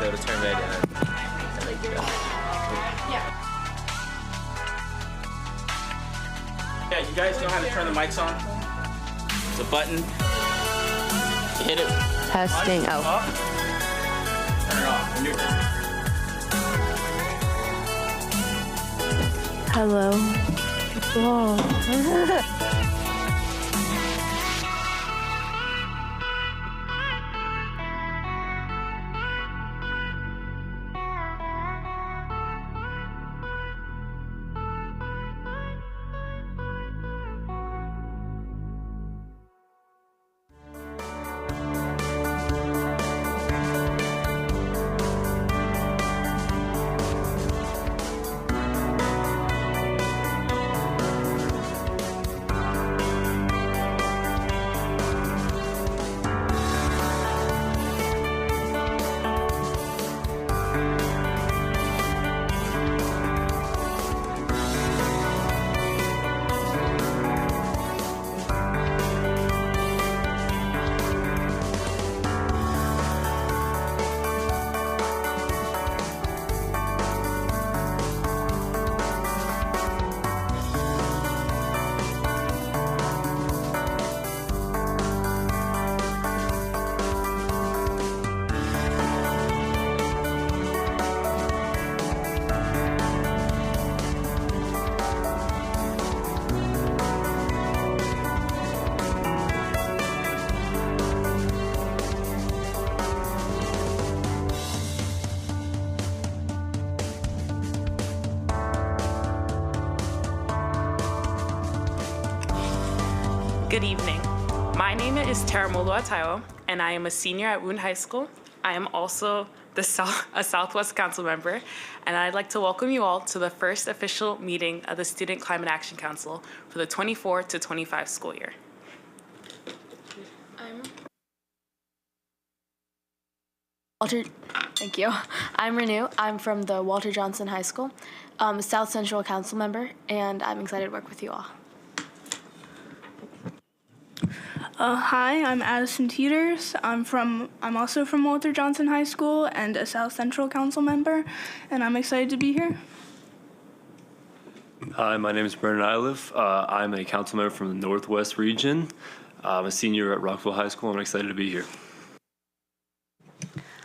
So to turn red and yeah, you guys know how to turn the mics on? It's a button. You hit it. Testing. Up, turn it off. When you're Hello. Whoa. Good evening. My name is Taramolo Atayo, and I am a senior at Wound High School. I am also a Southwest Council member, and I'd like to welcome you all to the first official meeting of the Student Climate Action Council for the 24 to 25 school year. Thank you. I'm Renew. I'm from the Walter Johnson High School, South Central Council member, and I'm excited to work with you all. Hi, I'm Addison Teeters. I'm also from Walter Johnson High School and a South Central Council member, and I'm excited to be here. Hi, my name is Brennan Iliff. I'm a council member from the Northwest region. I'm a senior at Rockville High School. I'm excited to be here.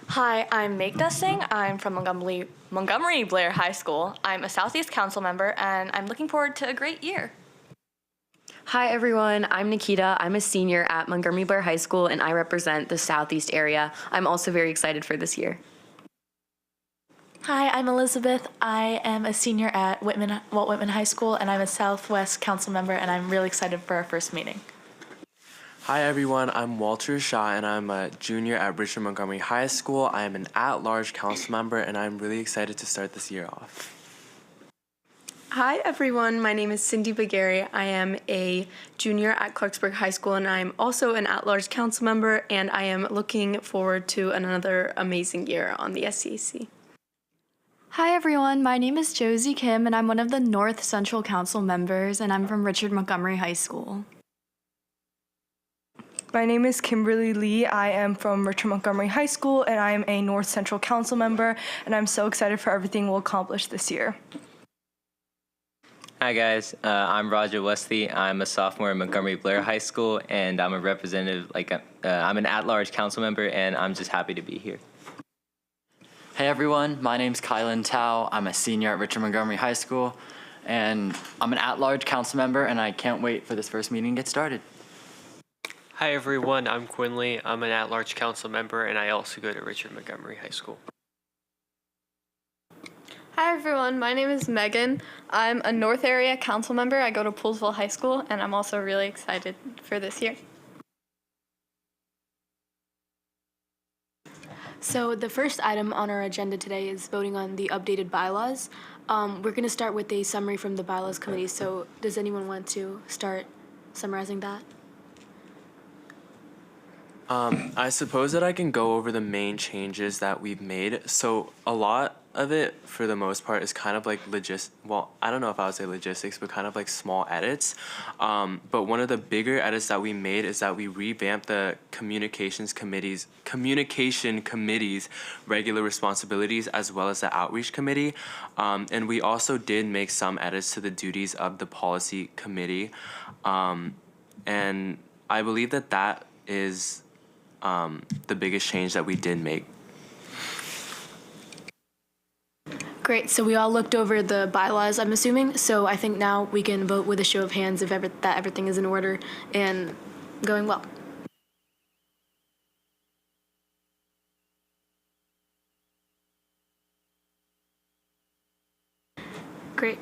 Hi, I'm Magda Singh. I'm from Montgomery Blair High School. I'm a Southeast Council member, and I'm looking forward to a great year. Hi everyone, I'm Nikita. I'm a senior at Montgomery Blair High School and I represent the Southeast area. I'm also very excited for this year. Hi, I'm Elizabeth. I am a senior at Walt Whitman High School, and I'm a Southwest Council member, and I'm really excited for our first meeting. Hi everyone, I'm Walter Shaw and I'm a junior at Richard Montgomery High School. I am an at-large council member and I'm really excited to start this year off. Hi everyone, my name is Cindy Bagari. I am a junior at Clarksburg High School and I'm also an at-large council member, and I am looking forward to another amazing year on the SCAC. Hi everyone, my name is Josie Kim and I'm one of the North Central Council members and I'm from Richard Montgomery High School. My name is Kimberly Lee. I am from Richard Montgomery High School and I am a North Central Council member, and I'm so excited for everything we'll accomplish this year. Hi guys, I'm Roger Wesley. I'm a sophomore at Montgomery Blair High School, and I'm a representative, I'm an at-large council member, and I'm just happy to be here. Hey everyone, my name's Kylan Tao. I'm a senior at Richard Montgomery High School, and I'm an at-large council member, and I can't wait for this first meeting to get started. Hi everyone, I'm Quinley. I'm an at-large council member, and I also go to Richard Montgomery High School. Hi everyone, my name is Megan. I'm a North Area Council member. I go to Poolsville High School, and I'm also really excited for this year. So the first item on our agenda today is voting on the updated bylaws. We're going to start with a summary from the bylaws committee. So does anyone want to start summarizing that? I suppose that I can go over the main changes that we've made. So a lot of it, for the most part, is kind of like well, I don't know if I would say logistics, but kind of like small edits. But one of the bigger edits that we made is that we revamped the communication committee's regular responsibilities, as well as the outreach committee. And we also did make some edits to the duties of the policy committee. And I believe that that is the biggest change that we did make. Great, so we all looked over the bylaws, I'm assuming, so I think now we can vote with a show of hands if that everything is in order and going well. Great.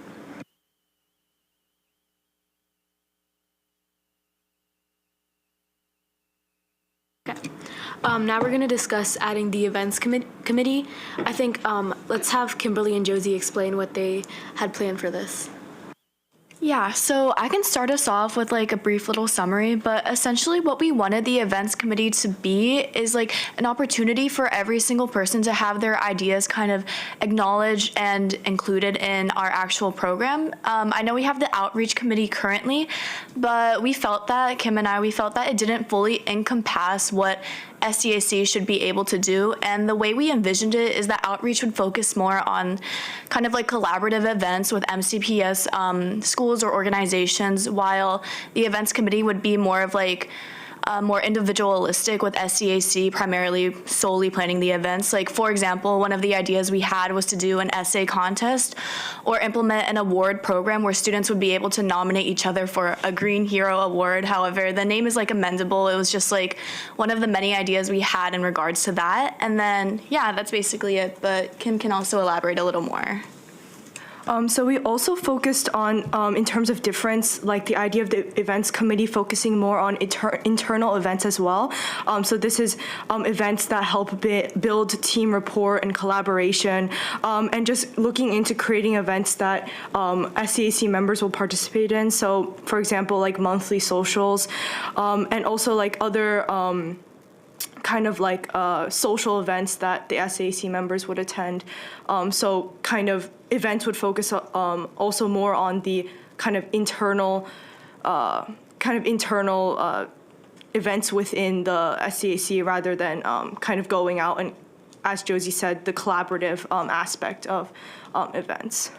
Okay. Now we're going to discuss adding the events committee. I think let's have Kimberly and Josie explain what they had planned for this. Yeah, so I can start us off with like a brief little summary, but essentially what we wanted the events committee to be is like an opportunity for every single person to have their ideas kind of acknowledged and included in our actual program. I know we have the outreach committee currently, but we felt that it didn't fully encompass what SCAC should be able to do, and the way we envisioned it is that outreach would focus more on kind of like collaborative events with MCPS schools or organizations, while the events committee would be more of like more individualistic, with SCAC primarily solely planning the events. Like, for example, one of the ideas we had was to do an essay contest or implement an award program where students would be able to nominate each other for a Green Hero Award. However, the name is like amendable. It was just like one of the many ideas we had in regards to that. And then, yeah, that's basically it. But Kim can also elaborate a little more. So we also focused on, in terms of difference, like the idea of the events committee focusing more on internal events as well. So this is events that help build team rapport and collaboration, and just looking into creating events that SCAC members will participate in. So, for example, like monthly socials, and also like other kind of like social events that the SCAC members would attend. So kind of events would focus also more on the kind of internal events within the SCAC rather than kind of going out and, as Josie said, the collaborative aspect of events.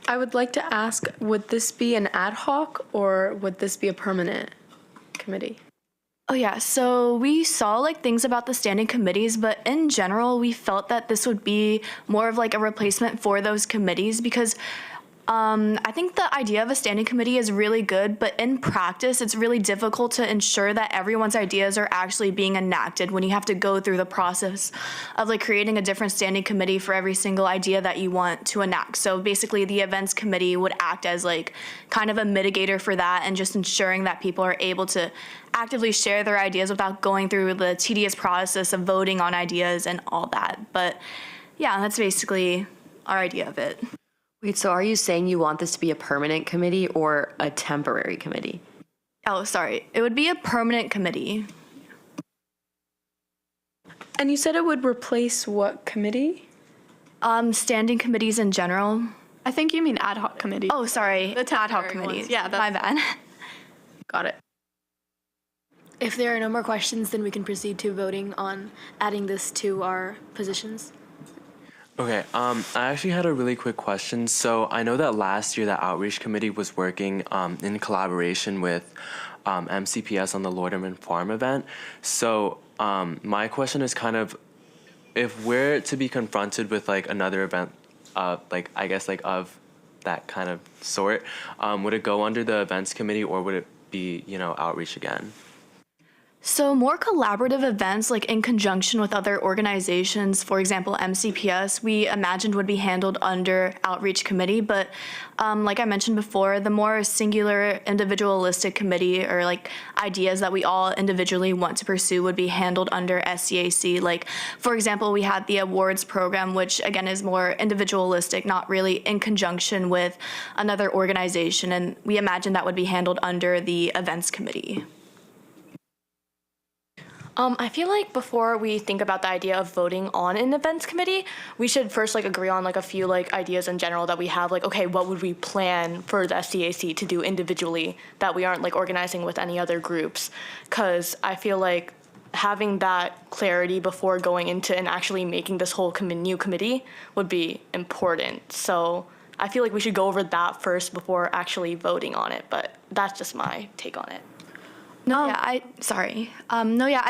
I would like to ask, would this be an ad hoc or would this be a permanent committee? Oh yeah, so we saw like things about the standing committees, but in general, we felt that this would be more of like a replacement for those committees because I think the idea of a standing committee is really good, but in practice, it's really difficult to ensure that everyone's ideas are actually being enacted when you have to go through the process of like creating a different standing committee for every single idea that you want to enact. So basically, the events committee would act as like kind of a mitigator for that and just ensuring that people are able to actively share their ideas without going through the tedious process of voting on ideas and all that. But yeah, that's basically our idea of it. Wait, so are you saying you want this to be a permanent committee or a temporary committee? Oh, sorry. It would be a permanent committee. And you said it would replace what committee? Standing committees in general. I think you mean ad hoc committee. Oh, sorry. The ad hoc temporary committees. ones. Yeah, my bad. Got it. If there are no more questions, then we can proceed to voting on adding this to our positions. Okay, I actually had a really quick question. So I know that last year the outreach committee was working in collaboration with MCPS on the Lorderman Farm event. So my question is kind of, if we're to be confronted with like another event, like I guess like of that kind of sort, would it go under the events committee or would it be, you know, outreach again? So more collaborative events, like in conjunction with other organizations, for example, MCPS, we imagined would be handled under outreach committee. But like I mentioned before, the more singular individualistic committee or like ideas that we all individually want to pursue would be handled under SCAC. Like, for example, we had the awards program, which again is more individualistic, not really in conjunction with another organization. And we imagined that would be handled under the events committee. I feel like before we think about the idea of voting on an events committee, we should first like agree on like a few like ideas in general that we have, like, okay, what would we plan for the SCAC to do individually that we aren't like organizing with any other groups? Because I feel like having that clarity before going into and actually making this whole new committee would be important. So I feel like we should go over that first before actually voting on it, but that's just my take on it. I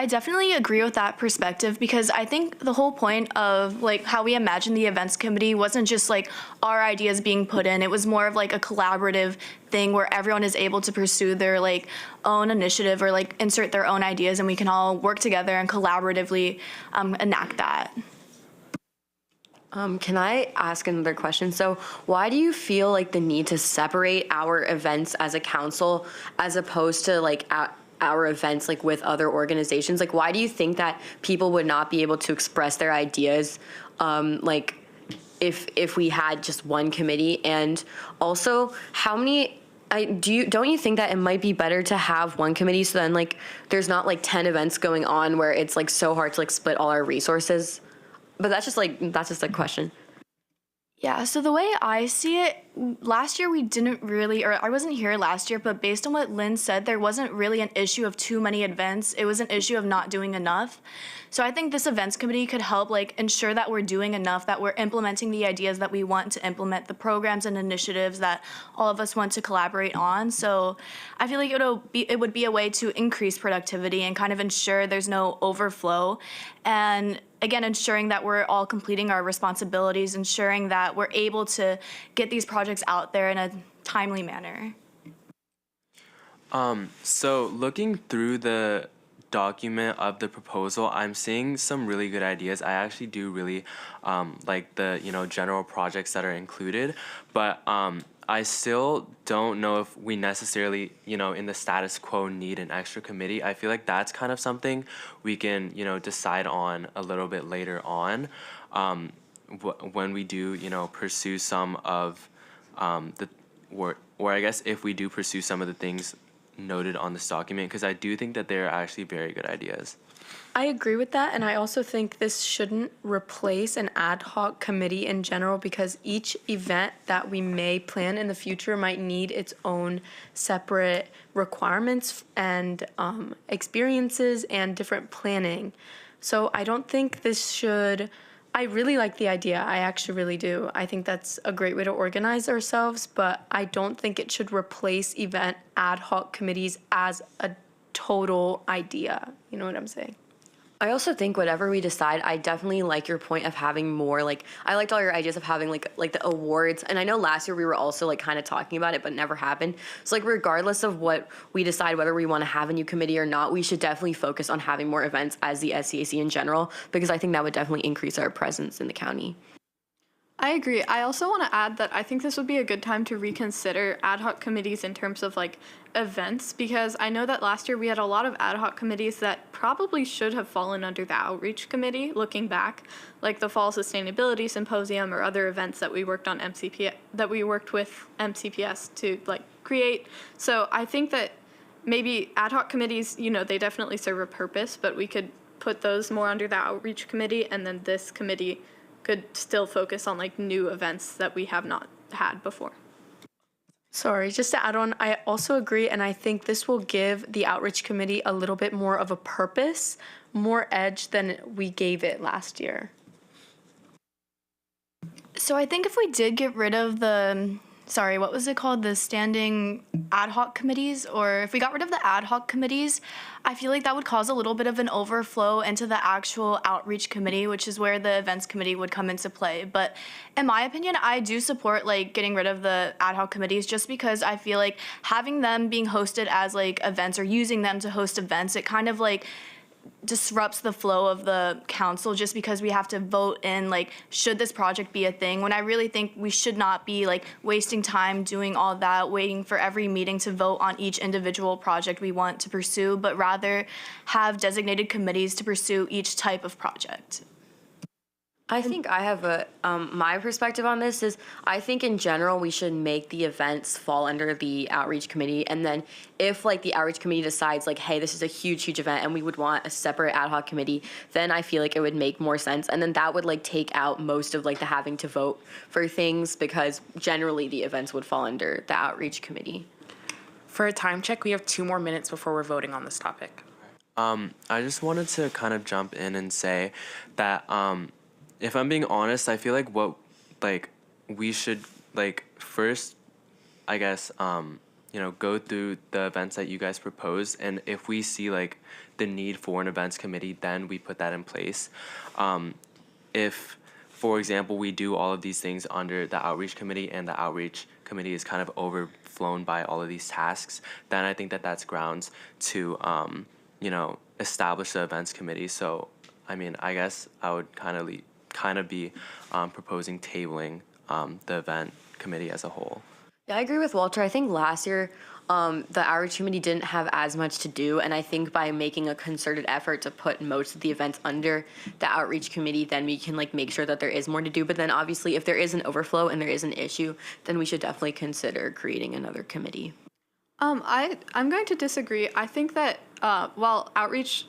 definitely agree with that perspective because I think the whole point of like how we imagined the events committee wasn't just like our ideas being put in. It was more of like a collaborative thing where everyone is able to pursue their like own initiative or like insert their own ideas and we can all work together and collaboratively enact that. Can I ask another question? So why do you feel like the need to separate our events as a council as opposed to like our events like with other organizations? Like, why do you think that people would not be able to express their ideas like if we had just one committee? And also, how many don't you think that it might be better to have one committee so then like there's not like 10 events going on where it's like so hard to like split all our resources? But that's just a question. Yeah, so the way I see it, last year we didn't really, or I wasn't here last year, but based on what Lynn said, there wasn't really an issue of too many events. It was an issue of not doing enough. So I think this events committee could help like ensure that we're doing enough, that we're implementing the ideas that we want to implement, the programs and initiatives that all of us want to collaborate on. So I feel like it would be a way to increase productivity and kind of ensure there's no overflow. And again, ensuring that we're all completing our responsibilities, ensuring that we're able to get these projects out there in a timely manner. So looking through the document of the proposal, I'm seeing some really good ideas. I actually do really like the general projects that are included, but I still don't know if we necessarily, in the status quo need an extra committee. I feel like that's kind of something we can, decide on a little bit later on when we do, pursue some of or I guess if we do pursue some of the things noted on this document, because I do think that they're actually very good ideas. I agree with that, and I also think this shouldn't replace an ad hoc committee in general, because each event that we may plan in the future might need its own separate requirements and experiences and different planning. So I don't think this should. I really like the idea. I actually really do. I think that's a great way to organize ourselves, but I don't think it should replace event ad hoc committees as a total idea. You know what I'm saying? I also think whatever we decide, I definitely like your point of having more, like, I liked all your ideas of having like the awards. And I know last year we were also like kind of talking about it, but never happened. So like regardless of what we decide, whether we want to have a new committee or not, we should definitely focus on having more events as the SCAC in general, because I think that would definitely increase our presence in the county. I agree. I also want to add that I think this would be a good time to reconsider ad hoc committees in terms of like events, because I know that last year we had a lot of ad hoc committees that probably should have fallen under the outreach committee looking back, like the Fall Sustainability Symposium or other events that we worked on with MCPS to like create. So I think that maybe ad hoc committees, you know, they definitely serve a purpose, but we could put those more under the outreach committee, and then this committee could still focus on like new events that we have not had before. Sorry, just to add on, I also agree, and I think this will give the outreach committee a little bit more of a purpose, more edge than we gave it last year. So I think if we did get rid of the, what was it called? The standing ad hoc committees, or if we got rid of the ad hoc committees, I feel like that would cause a little bit of an overflow into the actual outreach committee, which is where the events committee would come into play. But in my opinion, I do support like getting rid of the ad hoc committees, just because I feel like having them being hosted as like events or using them to host events, it kind of like disrupts the flow of the council, just because we have to vote in like, should this project be a thing, when I really think we should not be like wasting time doing all that, waiting for every meeting to vote on each individual project we want to pursue, but rather have designated committees to pursue each type of project. I think I have my perspective on this is, I think in general we should make the events fall under the outreach committee, and then if like the outreach committee decides like, hey, this is a huge event and we would want a separate ad hoc committee, then I feel like it would make more sense, and then that would like take out most of like the having to vote for things, because generally the events would fall under the outreach committee. For a time check, we have 2 more minutes before we're voting on this topic. I just wanted to kind of jump in and say that if I'm being honest, I feel like what like we should like first, I guess, go through the events that you guys propose, and if we see like the need for an events committee, then we put that in place. If, for example, we do all of these things under the outreach committee and the outreach committee is kind of overflown by all of these tasks, then I think that that's grounds to establish the events committee. So I mean, I guess I would kind of be proposing tabling the event committee as a whole. Yeah, I agree with Walter. I think last year the outreach committee didn't have as much to do, and I think by making a concerted effort to put most of the events under the outreach committee, then we can like make sure that there is more to do. But then obviously if there is an overflow and there is an issue, then we should definitely consider creating another committee. I'm going to disagree. I think that while outreach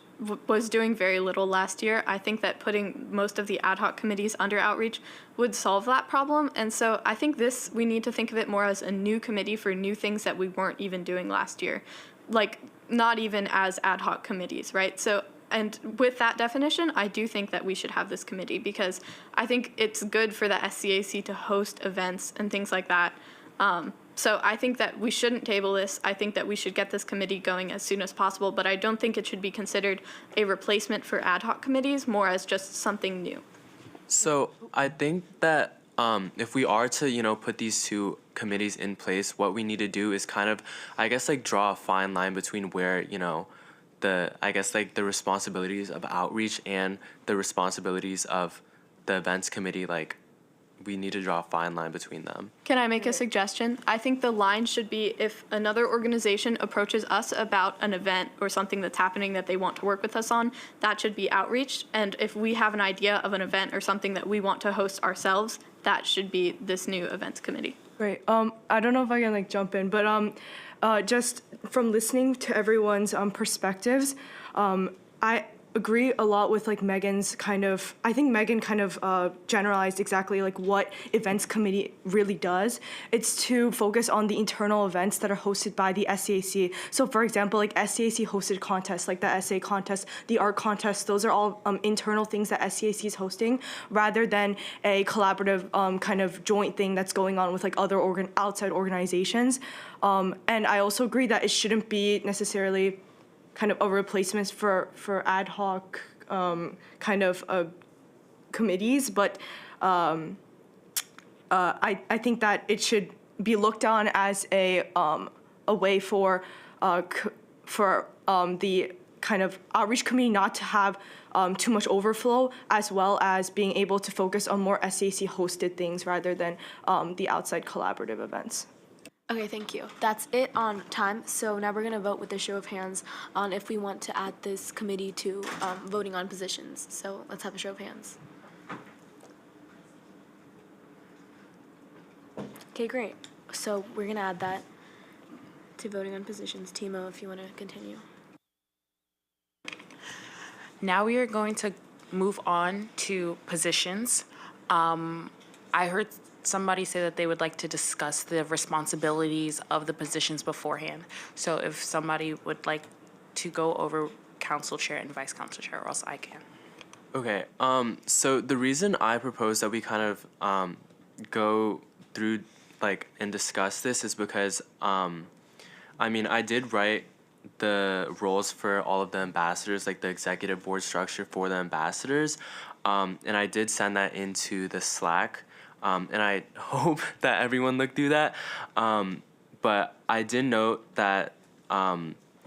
was doing very little last year, I think that putting most of the ad hoc committees under outreach would solve that problem. And so I think we need to think of it more as a new committee for new things that we weren't even doing last year, like not even as ad hoc committees, right? So, and with that definition, I do think that we should have this committee, because I think it's good for the SCAC to host events and things like that. So I think that we shouldn't table this. I think that we should get this committee going as soon as possible, but I don't think it should be considered a replacement for ad hoc committees, more as just something new. So I think that if we are to, put these 2 committees in place, what we need to do is kind of, I guess, like draw a fine line between where, the responsibilities of outreach and the responsibilities of the events committee, like, we need to draw a fine line between them. Can I make a suggestion? I think the line should be, if another organization approaches us about an event or something that's happening that they want to work with us on, that should be outreach. And if we have an idea of an event or something that we want to host ourselves, that should be this new events committee. Great. I don't know if I can jump in, but just from listening to everyone's perspectives, I agree a lot with like Megan's I think Megan kind of generalized exactly like what events committee really does. It's to focus on the internal events that are hosted by the SCAC. So for example, like SCAC hosted contests like the essay contest, the art contest, those are all internal things that SCAC is hosting rather than a collaborative kind of joint thing that's going on with like other outside organizations. And I also agree that it shouldn't be necessarily kind of a replacement for ad hoc kind of committees, but I think that it should be looked on as a way for the kind of outreach committee not to have too much overflow, as well as being able to focus on more SCAC hosted things rather than the outside collaborative events. Okay, thank you. That's it on time. So now we're going to vote with a show of hands on if we want to add this committee to voting on positions. So let's have a show of hands. Okay, great. So we're going to add that to voting on positions. Timo, if you want to continue. Now we are going to move on to positions. I heard somebody say that they would like to discuss the responsibilities of the positions beforehand. So if somebody would like to go over council chair and vice council chair, or else I can. Okay, so the reason I propose that we kind of go through like and discuss this is because I mean, I did write the roles for all of the ambassadors, like the executive board structure for the ambassadors, and I did send that into the SCAC. And I hope that everyone looked through that. But I did note that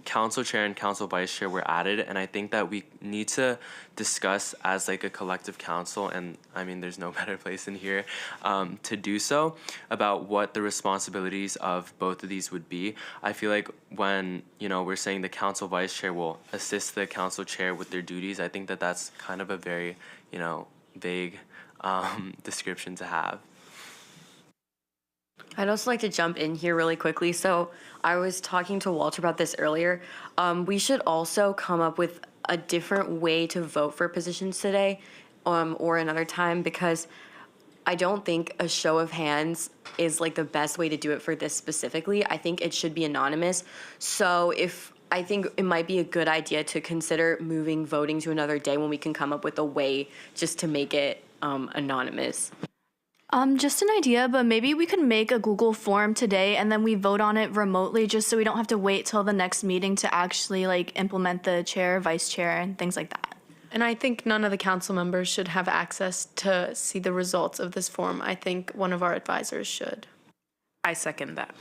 council chair and council vice chair were added, and I think that we need to discuss as like a collective council, and I mean there's no better place in here to do so, about what the responsibilities of both of these would be. I feel like when, you know, we're saying the council vice chair will assist the council chair with their duties, I think that that's kind of a very, you know, vague description to have. I'd also like to jump in here really quickly. So I was talking to Walter about this earlier. We should also come up with a different way to vote for positions today or another time, because I don't think a show of hands is like the best way to do it for this specifically. I think it should be anonymous. So I think it might be a good idea to consider moving voting to another day when we can come up with a way just to make it anonymous. Just an idea, but maybe we could make a Google form today and then we vote on it remotely, just so we don't have to wait till the next meeting to actually like implement the chair, vice chair, and things like that. And I think none of the council members should have access to see the results of this form. I think one of our advisors should. I second that.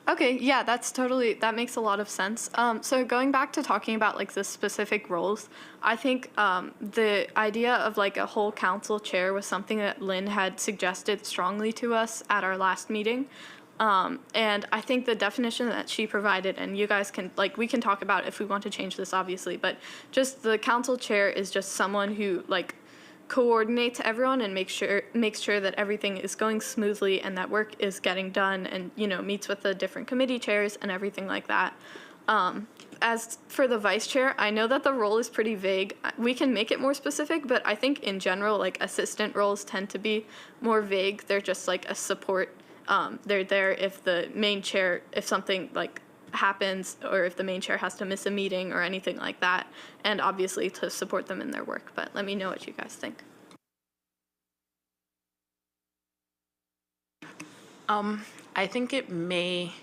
Okay, yeah, that makes a lot of sense. So going back to talking about like the specific roles, I think the idea of like a whole council chair was something that Lynn had suggested strongly to us at our last meeting. And I think the definition that she provided, and you guys can, like, we can talk about if we want to change this, obviously, but just the council chair is just someone who like coordinates everyone and makes sure that everything is going smoothly and that work is getting done, and, you know, meets with the different committee chairs and everything like that. As for the vice chair, I know that the role is pretty vague. We can make it more specific, but I think in general, like, assistant roles tend to be more vague. They're just like a support. They're there if the main chair, if something like happens, or if the main chair has to miss a meeting or anything like that, and obviously to support them in their work. But let me know what you guys think. I think it may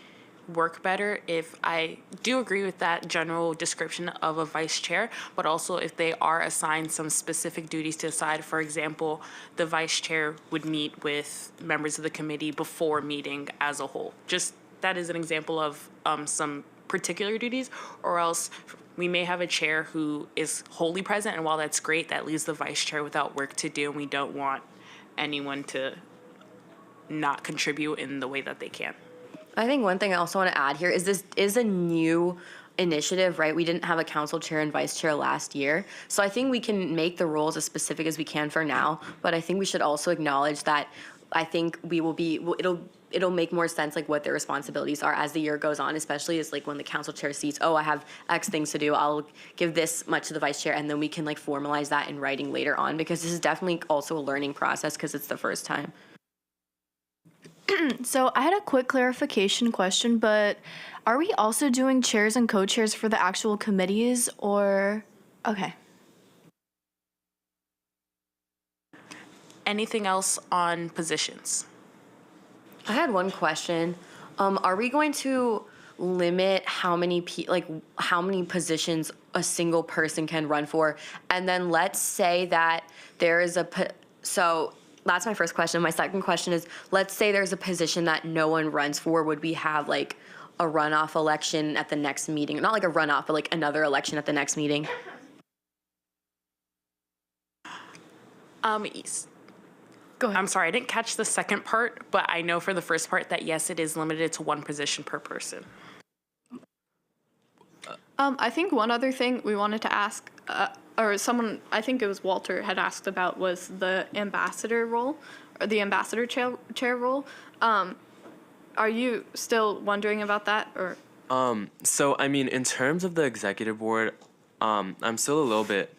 work better if I do agree with that general description of a vice chair, but also if they are assigned some specific duties to decide. For example, the vice chair would meet with members of the committee before meeting as a whole. Just that is an example of some particular duties, or else we may have a chair who is wholly present, and while that's great, that leaves the vice chair without work to do, and we don't want anyone to not contribute in the way that they can. I think one thing I also want to add here is this is a new initiative, right? We didn't have a council chair and vice chair last year. So I think we can make the roles as specific as we can for now, but I think we should also acknowledge that I think it'll it'll make more sense like what their responsibilities are as the year goes on, especially as like when the council chair sees, oh, I have X things to do, I'll give this much to the vice chair, and then we can like formalize that in writing later on, because this is definitely also a learning process because it's the first time. So I had a quick clarification question, but are we also doing chairs and co-chairs for the actual committees, or okay? Anything else on positions? I had one question. Are we going to limit how many how many positions a single person can run for? And then let's say that there is so that's my first question. My second question is, let's say there's a position that no one runs for. Would we have like a runoff election at the next meeting? Not like a runoff, but like another election at the next meeting? Go ahead. I'm sorry, I didn't catch the second part, but I know for the first part that yes, it is limited to one position per person. I think one other thing we wanted to ask, or someone, I think it was Walter, had asked about was the ambassador role, or the ambassador chair role. Are you still wondering about that, or? So I mean, in terms of the executive board, I'm still a little bit,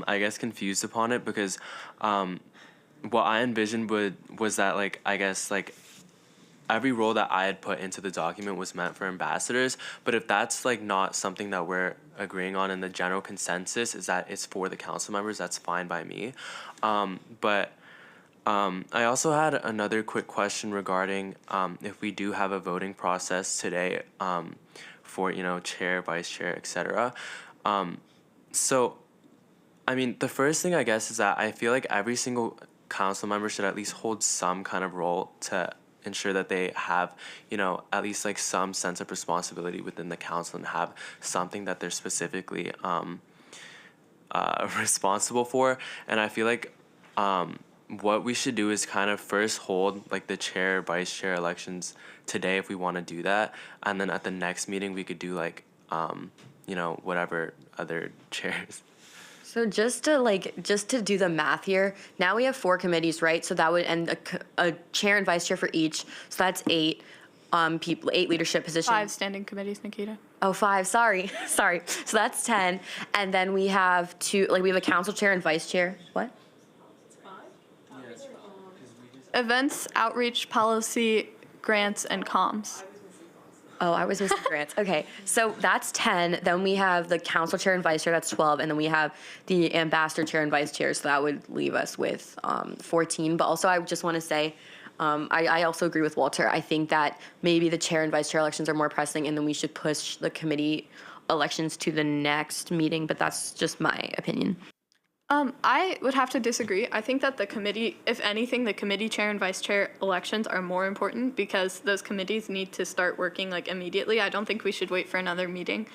I guess, confused upon it, because what I envisioned was that, like, I guess, like, every role that I had put into the document was meant for ambassadors, but if that's, like, not something that we're agreeing on, and the general consensus is that it's for the council members, that's fine by me. But I also had another quick question regarding if we do have a voting process today for, you know, chair, vice chair, etc. So, I mean, the first thing I guess is that I feel like every single council member should at least hold some kind of role to ensure that they have, you know, at least like some sense of responsibility within the council and have something that they're specifically responsible for. And I feel like what we should do is kind of first hold like the chair, vice chair elections today if we want to do that, and then at the next meeting we could do like you know, whatever other chairs. So just to do the math here, now we have 4 committees, right? So that would end a chair and vice chair for each. So that's 8 people, 8 leadership positions. 5 standing committees, Nikita. Oh, 5. Sorry. So that's 10. And then we have 2. Like we have a council chair and vice chair. What? Events, outreach, policy, grants, and comms. Oh, I was missing grants. Okay, so that's 10. Then we have the council chair and vice chair, that's 12. And then we have the ambassador chair and vice chair, so that would leave us with 14. But also I just want to say, I also agree with Walter. I think that maybe the chair and vice chair elections are more pressing, and then we should push the committee elections to the next meeting, but that's just my opinion. I would have to disagree. I think that the committee, if anything, the committee chair and vice chair elections are more important because those committees need to start working like immediately. I don't think we should wait for another meeting.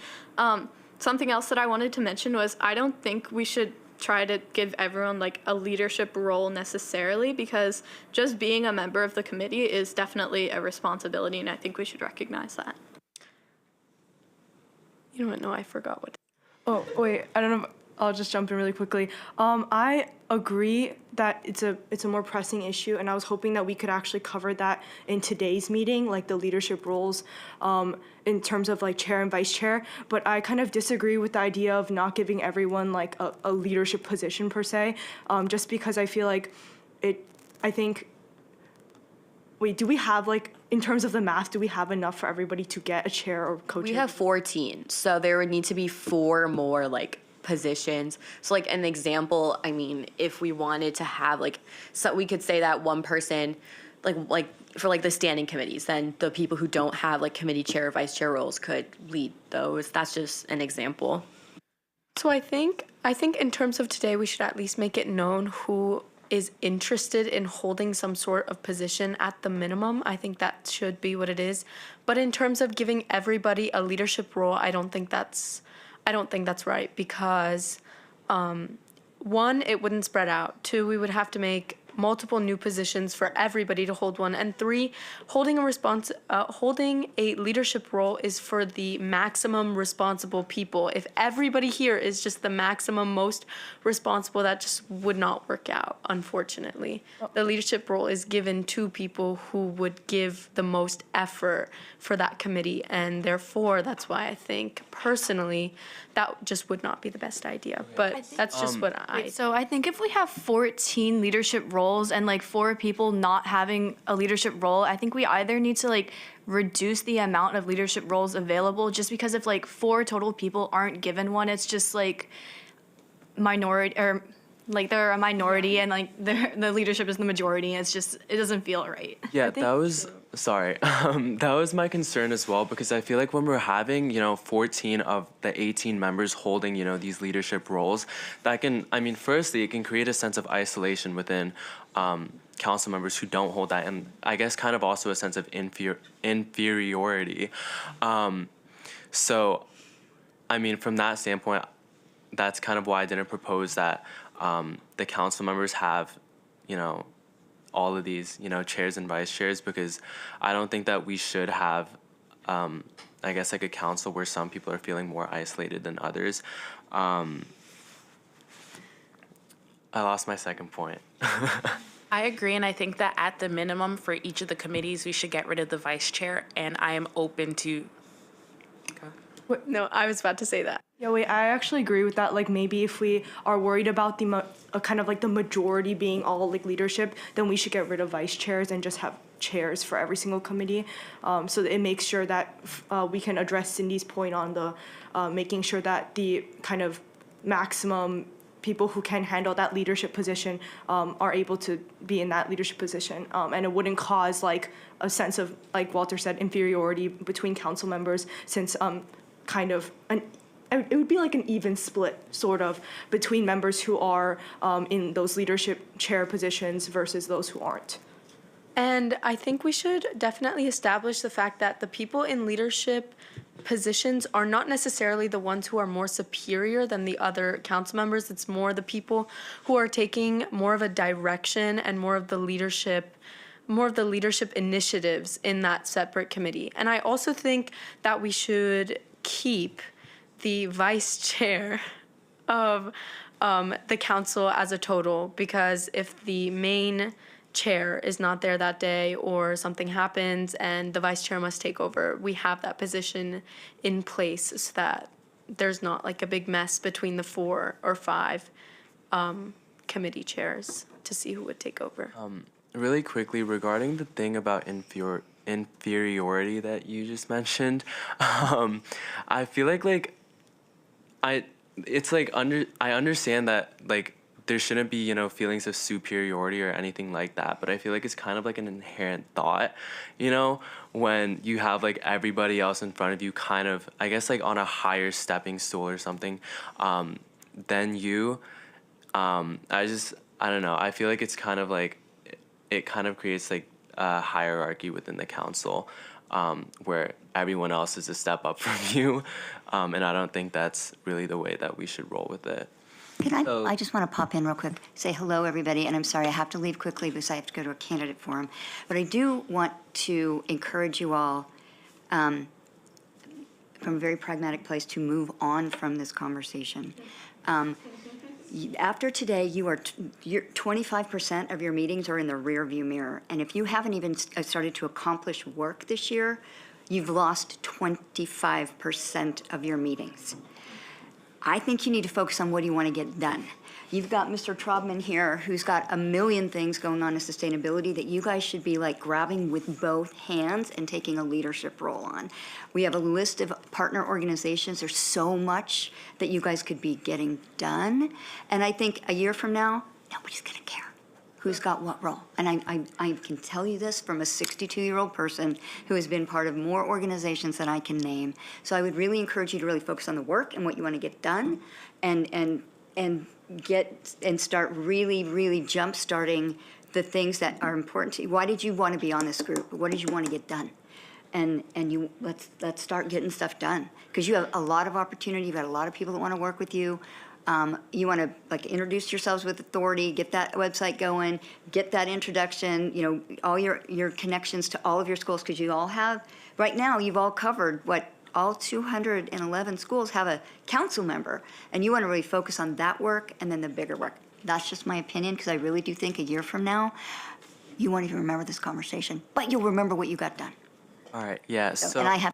Something else that I wanted to mention was I don't think we should try to give everyone like a leadership role necessarily, because just being a member of the committee is definitely a responsibility, and I think we should recognize that. You know what? No, I forgot what. Oh, wait, I don't know. I'll just jump in really quickly. I agree that it's a more pressing issue, and I was hoping that we could actually cover that in today's meeting, like the leadership roles in terms of like chair and vice chair. But I kind of disagree with the idea of not giving everyone like a leadership position per se, just because I feel like wait, do we have like, in terms of the math, do we have enough for everybody to get a chair or co-chair? We have 14, so there would need to be 4 more like positions. So like an example, I mean, if we wanted to have like, so we could say that one person like for like the standing committees, then the people who don't have like committee chair or vice chair roles could lead those. That's just an example. So I think in terms of today, we should at least make it known who is interested in holding some sort of position at the minimum. I think that should be what it is. But in terms of giving everybody a leadership role, I don't think that's right, because 1, it wouldn't spread out. 2, we would have to make multiple new positions for everybody to hold one. And 3, holding a leadership role is for the maximum responsible people. If everybody here is just the maximum most responsible, that just would not work out, unfortunately. The leadership role is given to people who would give the most effort for that committee, and therefore that's why I think personally that just would not be the best idea. But that's just what I So I think if we have 14 leadership roles and like 4 people not having a leadership role, I think we either need to like reduce the amount of leadership roles available, just because if like 4 total people aren't given one, it's just like minority, or like they're a minority and like the leadership is the majority. And it doesn't feel right. Yeah, that was, sorry, that was my concern as well, because I feel like when we're having, 14 of the 18 members holding, these leadership roles, that can, firstly, it can create a sense of isolation within council members who don't hold that, and I guess kind of also a sense of inferiority. So, from that standpoint, that's kind of why I didn't propose that the council members have, all of these, chairs and vice chairs, because I don't think that we should have, I guess, like a council where some people are feeling more isolated than others. I lost my second point. I agree, and I think that at the minimum for each of the committees, we should get rid of the vice chair, and I am open to. No, I was about to say that. Yeah, wait, I actually agree with that. Like, maybe if we are worried about the kind of like the majority being all like leadership, then we should get rid of vice chairs and just have chairs for every single committee. So that it makes sure that we can address Cindy's point on the making sure that the kind of maximum people who can handle that leadership position are able to be in that leadership position. And it wouldn't cause like a sense of, like Walter said, inferiority between council members, since kind of it would be like an even split sort of between members who are in those leadership chair positions versus those who aren't. And I think we should definitely establish the fact that the people in leadership positions are not necessarily the ones who are more superior than the other council members. It's more the people who are taking more of a direction and more of the leadership initiatives in that separate committee. And I also think that we should keep the vice chair of the council as a total, because if the main chair is not there that day or something happens and the vice chair must take over, we have that position in place so that there's not like a big mess between the 4 or 5 committee chairs to see who would take over. Really quickly, regarding the thing about inferiority that you just mentioned, I feel like I understand that like there shouldn't be feelings of superiority or anything like that, but I feel like it's kind of like an inherent thought, when you have like everybody else in front of you kind of, I guess, like on a higher stepping stool or something than you. I don't know, I feel like it's kind of like it kind of creates like a hierarchy within the council where everyone else is a step up from you, and I don't think that's really the way that we should roll with it. I just want to pop in real quick, say hello, everybody, and I'm sorry I have to leave quickly because I have to go to a candidate forum. But I do want to encourage you all, from a very pragmatic place, to move on from this conversation. After today, you're 25% of your meetings are in the rearview mirror, and if you haven't even started to accomplish work this year, you've lost 25% of your meetings. I think you need to focus on what you want to get done. You've got Mr. Traubman here, who's got a million things going on in sustainability that you guys should be like grabbing with both hands and taking a leadership role on. We have a list of partner organizations. There's so much that you guys could be getting done. And I think a year from now, nobody's gonna care who's got what role. And I can tell you this from a 62-year-old person who has been part of more organizations than I can name. So I would really encourage you to really focus on the work and what you want to get done, and start really jump starting the things that are important to you. Why did you want to be on this group? What did you want to get done? And let's start getting stuff done, because you have a lot of opportunity. You've got a lot of people that want to work with you. You want to like introduce yourselves with authority, get that website going, get that introduction, you know, all your connections to all of your schools, because you all have, right now, you've all covered what all 211 schools have a council member, and you want to really focus on that work and then the bigger work. That's just my opinion, because I really do think a year from now, you won't even remember this conversation, but you'll remember what you got done. All right, yeah, so. And I have.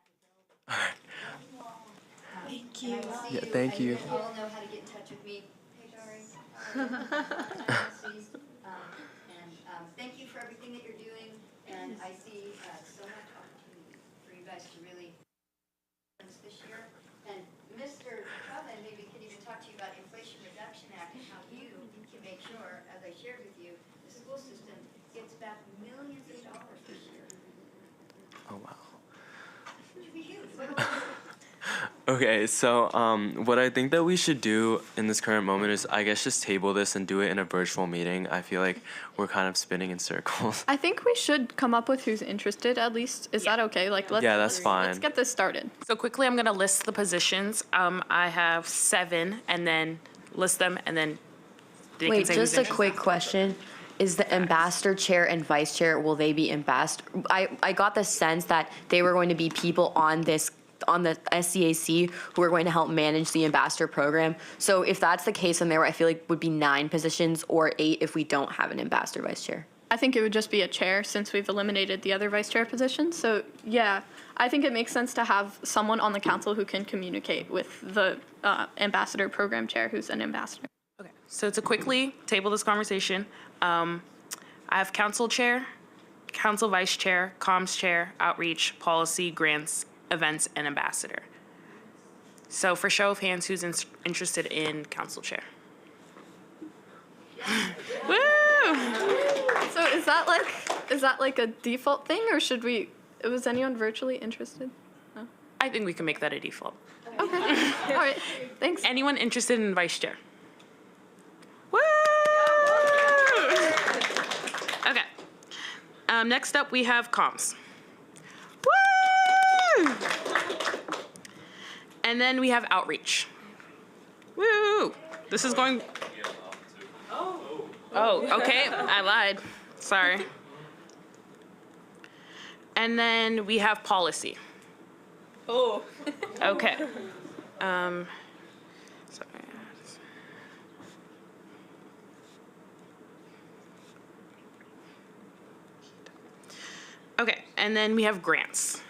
Thank you. Yeah, thank you. You all know how to get in touch with me. Hey, Dari. Thank you for everything that you're doing, and I see so much opportunity for you guys to really this year. And Mr. Trubman maybe can even talk to you about Inflation Reduction Act and how you can make sure, as I shared with you, the school system gets back millions of dollars this year. Oh, wow. Which would be huge. Okay, so what I think that we should do in this current moment is, I guess, just table this and do it in a virtual meeting. I feel like we're kind of spinning in circles. I think we should come up with who's interested at least. Is that okay? Like, Yeah, that's fine. Let's get this started. So quickly, I'm going to list the positions. I have 7, and then list them, and then they can Wait, say just who's a quick question. Is the ambassador chair and vice chair, will they be ambassador? I got the sense that they were going to be people on the SCAC who are going to help manage the ambassador program. So if that's the case, then there I feel like would be 9 positions or 8 if we don't have an ambassador vice chair. I think it would just be a chair since we've eliminated the other vice chair position. So yeah, I think it makes sense to have someone on the council who can communicate with the ambassador program chair who's an ambassador. Okay, so to quickly table this conversation, I have council chair, council vice chair, comms chair, outreach, policy, grants, events, and ambassador. So for show of hands, who's interested in council chair? Woo! So is that like a default thing, or should we? Was anyone virtually interested? No. I think we can make that a default. Okay. All right. Thanks. Anyone interested in vice chair? Woo! Okay. Next up, we have comms. Woo! And then we have outreach. Woo! This is going. Oh, okay. I lied. Sorry. And then we have policy. Oh. Okay. Sorry. Okay, and then we have grants.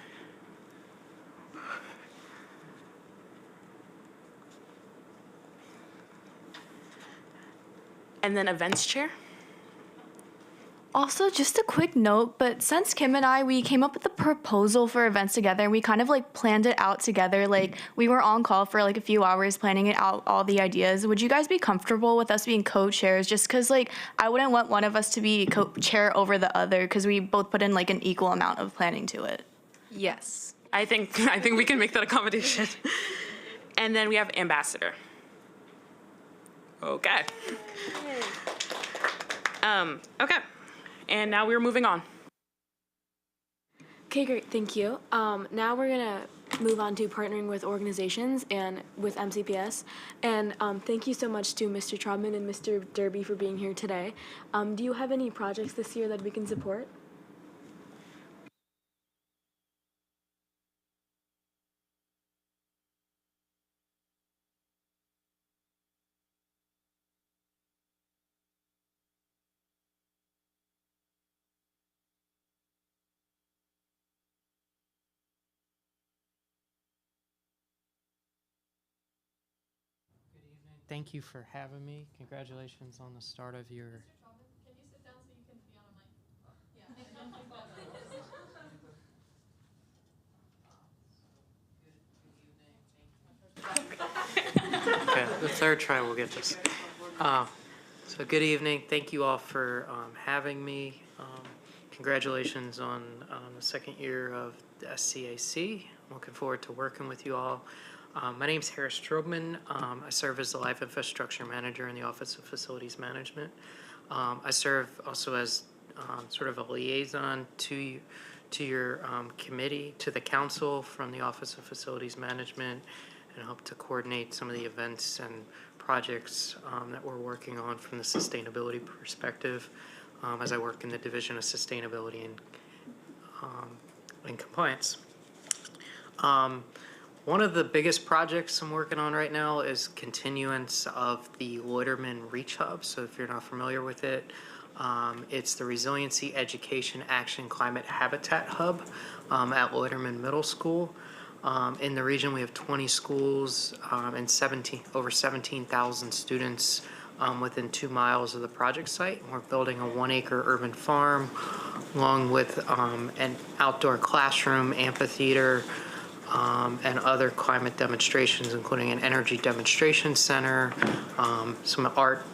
And then events chair. Also, just a quick note, but since Kim and I, we came up with a proposal for events together, and we kind of like planned it out together. Like, we were on call for like a few hours planning it out, all the ideas. Would you guys be comfortable with us being co-chairs? Just because like I wouldn't want one of us to be co-chair over the other, because we both put in like an equal amount of planning to it. Yes. I think we can make that accommodation. And then we have ambassador. Okay. Okay. And now we're moving on. Okay, great, thank you. Now we're gonna move on to partnering with organizations and with MCPS. And thank you so much to Mr. Trobman and Mr. Derby for being here today. Do you have any projects this year that we can support? Thank you for having me. Congratulations on the start of your. Can you sit down so you can be on a mic? Okay, the third try we'll get this. So good evening. Thank you all for having me. Congratulations on the second year of the SCAC. I'm looking forward to working with you all. My name is Harris Trobman. I serve as the Life Infrastructure Manager in the Office of Facilities Management. I serve also as sort of a liaison to your committee, to the council from the Office of Facilities Management, and help to coordinate some of the events and projects that we're working on from the sustainability perspective as I work in the Division of Sustainability and Compliance. One of the biggest projects I'm working on right now is continuance of the Loiterman Reach Hub. So if you're not familiar with it, it's the Resiliency Education Action Climate Habitat Hub at Loiterman Middle School. In the region, we have 20 schools and over 17,000 students within 2 miles of the project site. We're building a 1-acre urban farm along with an outdoor classroom, amphitheater, and other climate demonstrations, including an energy demonstration center, some art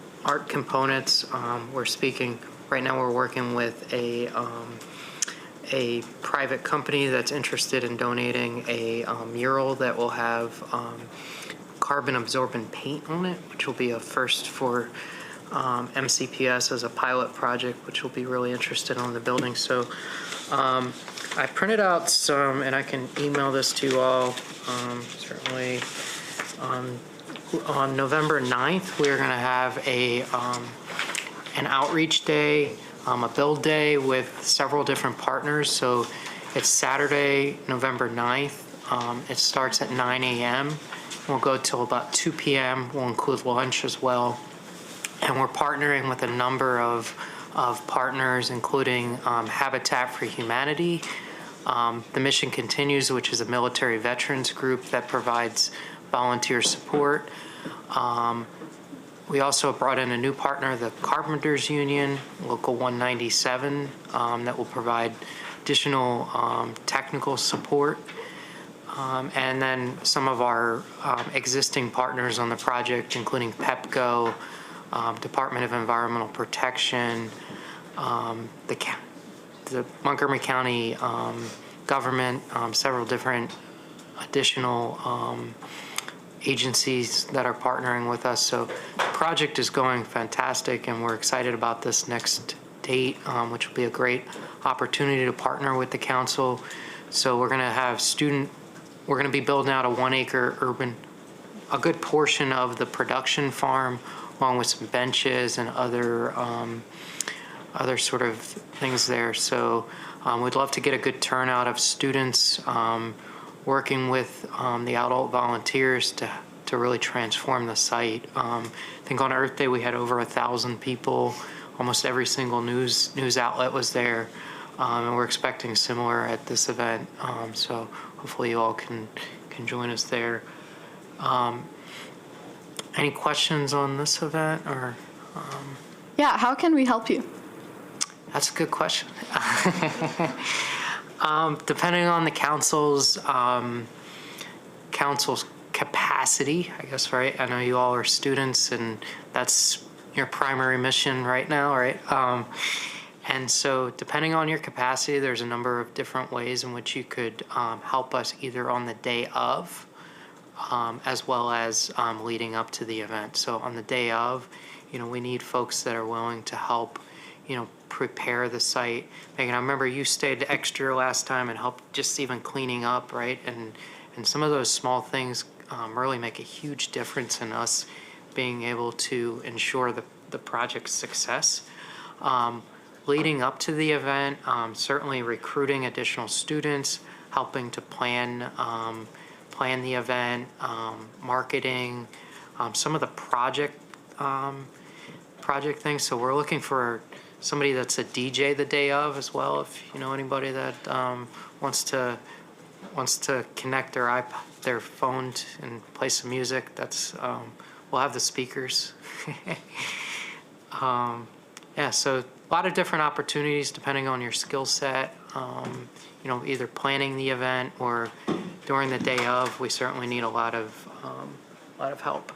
components. Right now we're working with a private company that's interested in donating a mural that will have carbon absorbent paint on it, which will be a first for MCPS as a pilot project, which will be really interested on the building. So I printed out some, and I can email this to you all, certainly. On November 9th, we're going to have an outreach day, a build day with several different partners. So it's Saturday, November 9th. It starts at 9 a.m. We'll go till about 2 p.m. We'll include lunch as well. And we're partnering with a number of partners, including Habitat for Humanity, the Mission Continues, which is a military veterans group that provides volunteer support. We also brought in a new partner, the Carpenters Union, Local 197, that will provide additional technical support. And then some of our existing partners on the project, including PEPCO, Department of Environmental Protection, the Montgomery County government, several different additional agencies that are partnering with us. So the project is going fantastic, and we're excited about this next date, which will be a great opportunity to partner with the council. So we're going to have we're going to be building out a 1-acre a good portion of the production farm, along with some benches and other sort of things there. So we'd love to get a good turnout of students working with the adult volunteers to really transform the site. I think on Earth Day we had over 1,000 people. Almost every single news outlet was there, and we're expecting similar at this event. So hopefully you all can join us there. Any questions on this event or? Yeah, how can we help you? That's a good question. Depending on the council's capacity, I guess, right? I know you all are students, and that's your primary mission right now, right? And so depending on your capacity, there's a number of different ways in which you could help us either on the day of, as well as leading up to the event. So on the day of, we need folks that are willing to help, prepare the site. Megan, I remember you stayed extra last time and helped just even cleaning up, right? And some of those small things really make a huge difference in us being able to ensure the project's success. Leading up to the event, certainly recruiting additional students, helping to plan the event, marketing, some of the project things. So we're looking for somebody that's a DJ the day of as well. If you know anybody that wants to connect their phone and play some music, we'll have the speakers. Yeah, so a lot of different opportunities depending on your skill set. Either planning the event or during the day of. We certainly need a lot of help.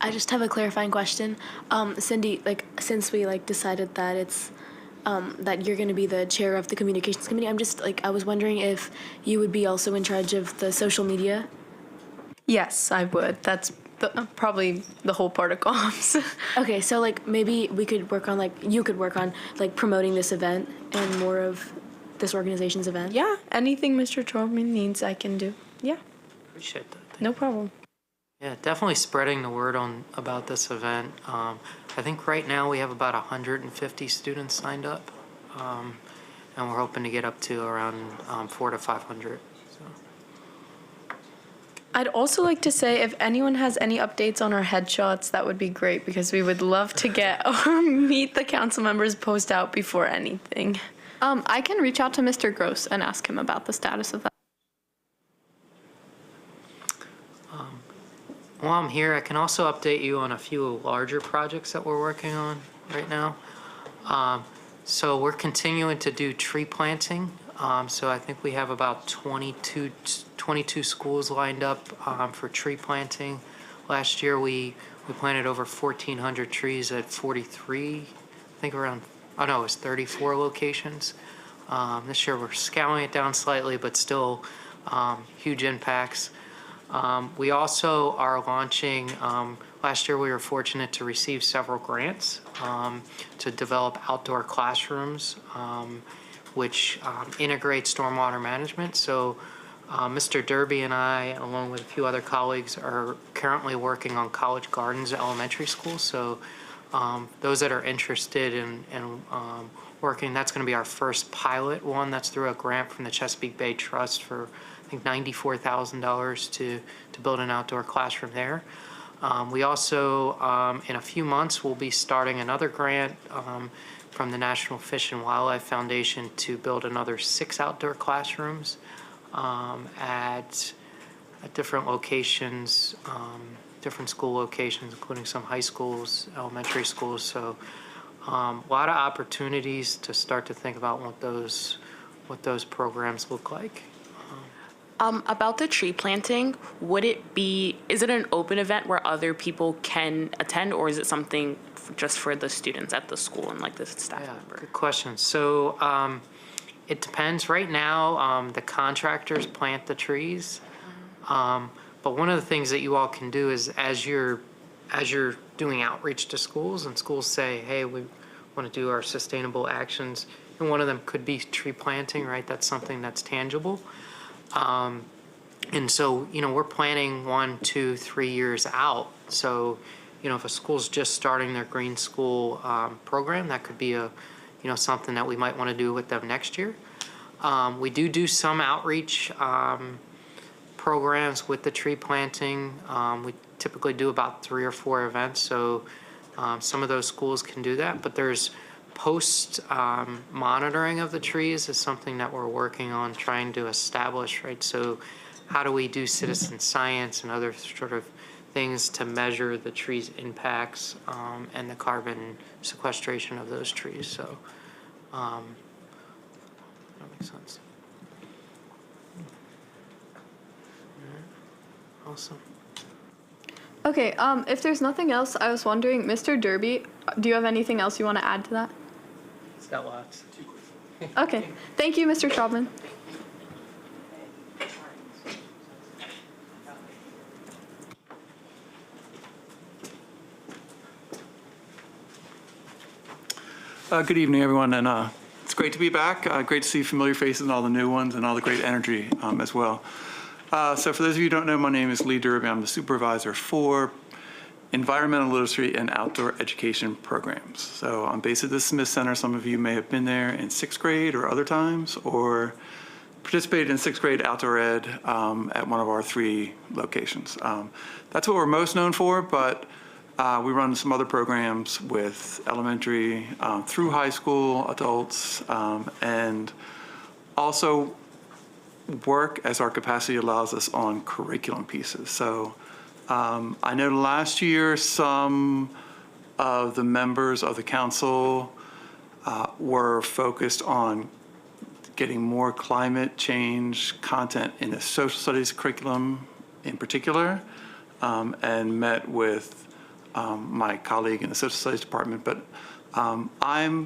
I just have a clarifying question. Cindy, since we decided that it's that you're going to be the chair of the communications committee, I was wondering if you would be also in charge of the social media. Yes, I would. That's probably the whole part of comms. Okay, so maybe we could work on you could work on promoting this event and more of this organization's event? Yeah, anything Mr. Traubman needs, I can do. Yeah, Appreciate that. no problem. Yeah, definitely spreading the word about this event. I think right now we have about 150 students signed up, and we're hoping to get up to around 400 to 500. I'd also like to say if anyone has any updates on our headshots, that would be great because we would love to get or meet the council members post out before anything. I can reach out to Mr. Gross and ask him about the status of that. While I'm here, I can also update you on a few larger projects that we're working on right now. So we're continuing to do tree planting. So I think we have about 22 schools lined up for tree planting. Last year we planted over 1,400 trees at 43, I think around, oh no, it was 34 locations. This year we're scaling it down slightly, but still huge impacts. We also are launching, last year we were fortunate to receive several grants to develop outdoor classrooms, which integrate stormwater management. So Mr. Derby and I, along with a few other colleagues, are currently working on College Gardens Elementary School. So those that are interested in working, that's going to be our first pilot one. That's through a grant from the Chesapeake Bay Trust for, I think, $94,000 to build an outdoor classroom there. We also, in a few months, will be starting another grant from the National Fish and Wildlife Foundation to build another 6 outdoor classrooms at different locations, different school locations, including some high schools, elementary schools. So a lot of opportunities to start to think about what those programs look like. About the tree planting, is it an open event where other people can attend, or is it something just for the students at the school and like the staff member? Good question. So it depends. Right now, the contractors plant the trees. But one of the things that you all can do is as you're doing outreach to schools and schools say, hey, we want to do our sustainable actions, and one of them could be tree planting, right? That's something that's tangible. And so, we're planning 1, 2, 3 years out. So, if a school's just starting their green school program, that could be something that we might want to do with them next year. We do some outreach programs with the tree planting. We typically do about 3 or 4 events. So some of those schools can do that, but there's post monitoring of the trees is something that we're working on trying to establish, right? So how do we do citizen science and other sort of things to measure the trees' impacts and the carbon sequestration of those trees? So that makes sense. Awesome. Okay, if there's nothing else, I was wondering, Mr. Derby, do you have anything else you want to add to that? It's got lots. Okay, thank you, Mr. Traubman. Good evening, everyone, and it's great to be back. Great to see familiar faces and all the new ones and all the great energy as well. So for those of you who don't know, my name is Lee Derby. I'm the supervisor for environmental literacy and outdoor education programs. So I'm based at the Smith Center. Some of you may have been there in 6th grade or other times, or participated in 6th grade outdoor ed at one of our 3 locations. That's what we're most known for, but we run some other programs with elementary through high school adults, and also work as our capacity allows us on curriculum pieces. So I know last year some of the members of the council were focused on getting more climate change content in the social studies curriculum in particular, and met with my colleague in the social studies department. But I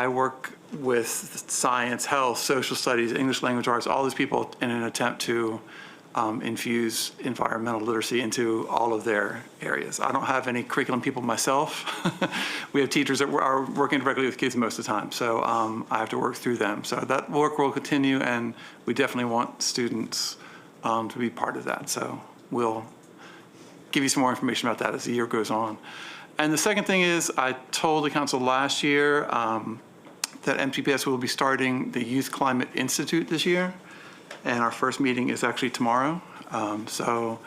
work with science, health, social studies, English language arts, all these people in an attempt to infuse environmental literacy into all of their areas. I don't have any curriculum people myself. We have teachers that are working directly with kids most of the time, so I have to work through them. So that work will continue, and we definitely want students to be part of that. So we'll give you some more information about that as the year goes on. And the second thing is, I told the council last year that MCPS will be starting the Youth Climate Institute this year. And our first meeting is actually tomorrow. So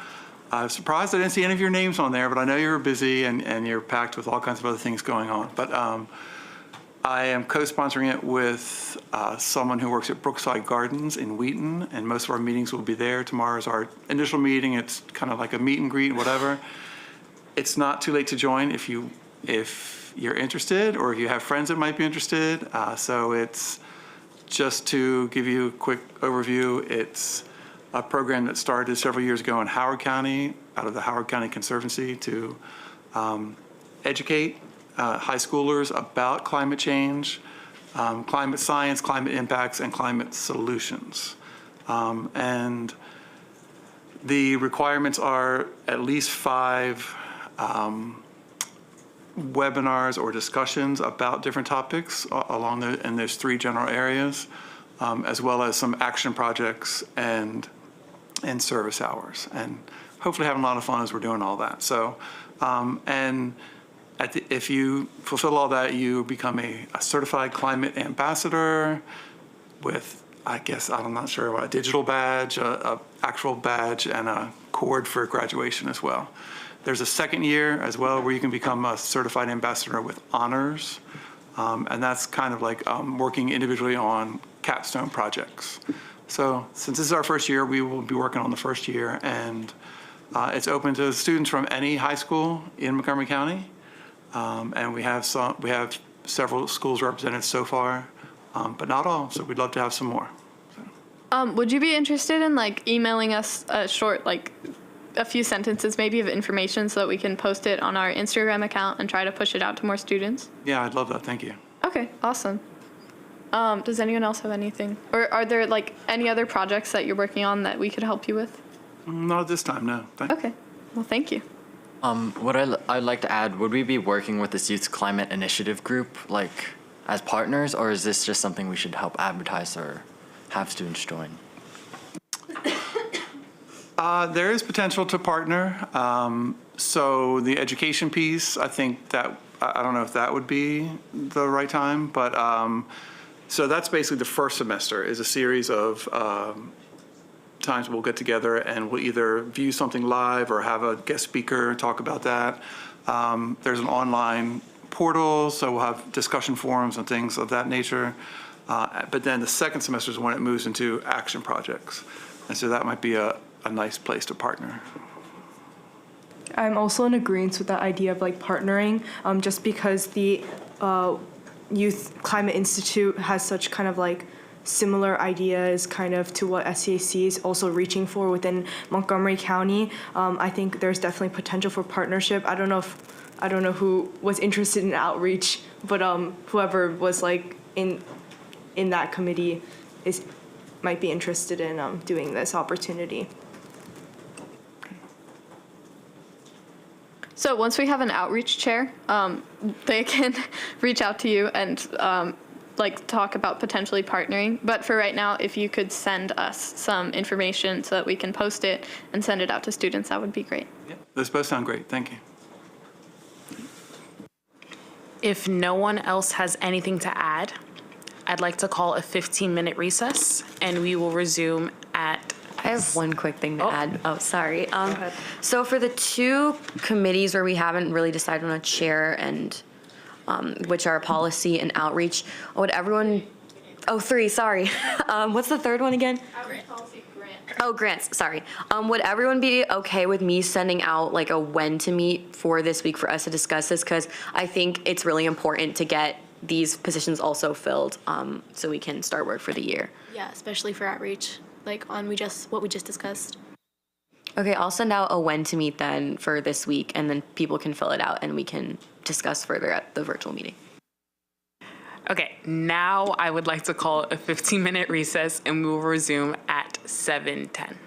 I'm surprised I didn't see any of your names on there, but I know you're busy and you're packed with all kinds of other things going on. But I am co-sponsoring it with someone who works at Brookside Gardens in Wheaton, and most of our meetings will be there. Tomorrow's our initial meeting. It's kind of like a meet and greet, whatever. It's not too late to join if you're interested, or if you have friends that might be interested. So it's just to give you a quick overview, it's a program that started several years ago in Howard County, out of the Howard County Conservancy, to educate high schoolers about climate change, climate science, climate impacts, and climate solutions. And the requirements are at least 5 webinars or discussions about different topics and there's 3 general areas, as well as some action projects and service hours, and hopefully having a lot of fun as we're doing all that. So, and if you fulfill all that, you become a certified climate ambassador with, I guess, I'm not sure, a digital badge, a actual badge, and a cord for graduation as well. There's a second year as well where you can become a certified ambassador with honors. And that's kind of like working individually on capstone projects. So since this is our first year, we will be working on the first year, and it's open to students from any high school in Montgomery County. And we have several schools represented so far, but not all, so we'd love to have some more. Would you be interested in emailing us a short, a few sentences maybe of information so that we can post it on our Instagram account and try to push it out to more students? Yeah, I'd love that. Thank you. Okay, awesome. Does anyone else have anything? Or are there any other projects that you're working on that we could help you with? Not at this time, no. Okay, well, thank you. What I'd like to add, would we be working with this Youth Climate Initiative group, as partners, or is this just something we should help advertise or have students join? There is potential to partner. So the education piece, I think that, I don't know if that would be the right time, but so that's basically the first semester is a series of times we'll get together and we'll either view something live or have a guest speaker talk about that. There's an online portal, so we'll have discussion forums and things of that nature. But then the second semester is when it moves into action projects. And so that might be a nice place to partner. I'm also in agreement with that idea of partnering, just because the Youth Climate Institute has such kind of similar ideas kind of to what SCAC is also reaching for within Montgomery County. I think there's definitely potential for partnership. I don't know who was interested in outreach, but whoever was in that committee might be interested in doing this opportunity. So once we have an outreach chair, they can reach out to you and talk about potentially partnering. But for right now, if you could send us some information so that we can post it and send it out to students, that would be great. Yeah, those both sound great. Thank you. If no one else has anything to add, I'd like to call a 15-minute recess, and we will resume at... I have one quick thing to add. Oh, sorry. So for the 2 committees where we haven't really decided on a chair, and which are policy and outreach, would everyone... Oh, 3, sorry. What's the third one again? Outreach policy, grant. Oh, grants, sorry. Would everyone be okay with me sending out a when to meet for this week for us to discuss this? Because I think it's really important to get these positions also filled, so we can start work for the year. Yeah, especially for outreach, on what we just discussed. Okay, I'll send out a when to meet then for this week, and then people can fill it out and we can discuss further at the virtual meeting. Okay, now I would like to call a 15-minute recess, and we will resume at 7:10.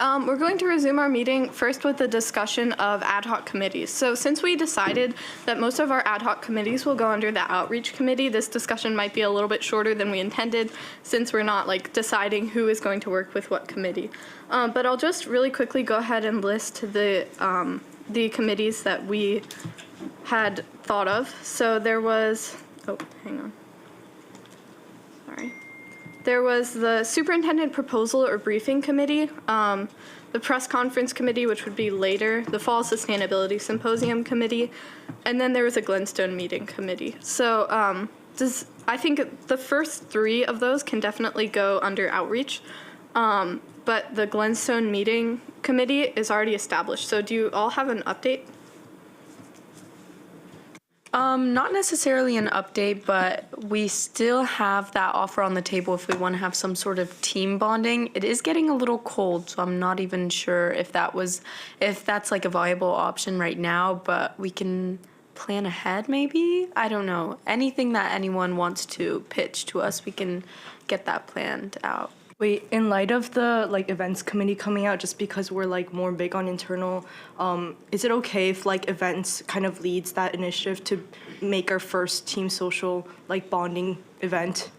we're going to resume our meeting first with the discussion of ad hoc committees. So since we decided that most of our ad hoc committees will go under the outreach committee, this discussion might be a little bit shorter than we intended since we're not like deciding who is going to work with what committee. But I'll just really quickly go ahead and list the committees that we had thought of. So there was, oh, hang on. Sorry. There was the Superintendent Proposal or Briefing Committee, the Press Conference Committee, which would be later, the Fall Sustainability Symposium Committee, and then there was a Glenstone Meeting Committee. So I think the first three of those can definitely go under outreach, but the Glenstone Meeting Committee is already established. So do you all have an update? Not necessarily an update, but we still have that offer on the table if we want to have some sort of team bonding. It is getting a little cold, so I'm not even sure if that's like a viable option right now, but we can plan ahead maybe? I don't know. Anything that anyone wants to pitch to us, we can get that planned out. Wait, in light of the events committee coming out, just because we're more big on internal, is it okay if events kind of leads that initiative to make our first team social bonding event?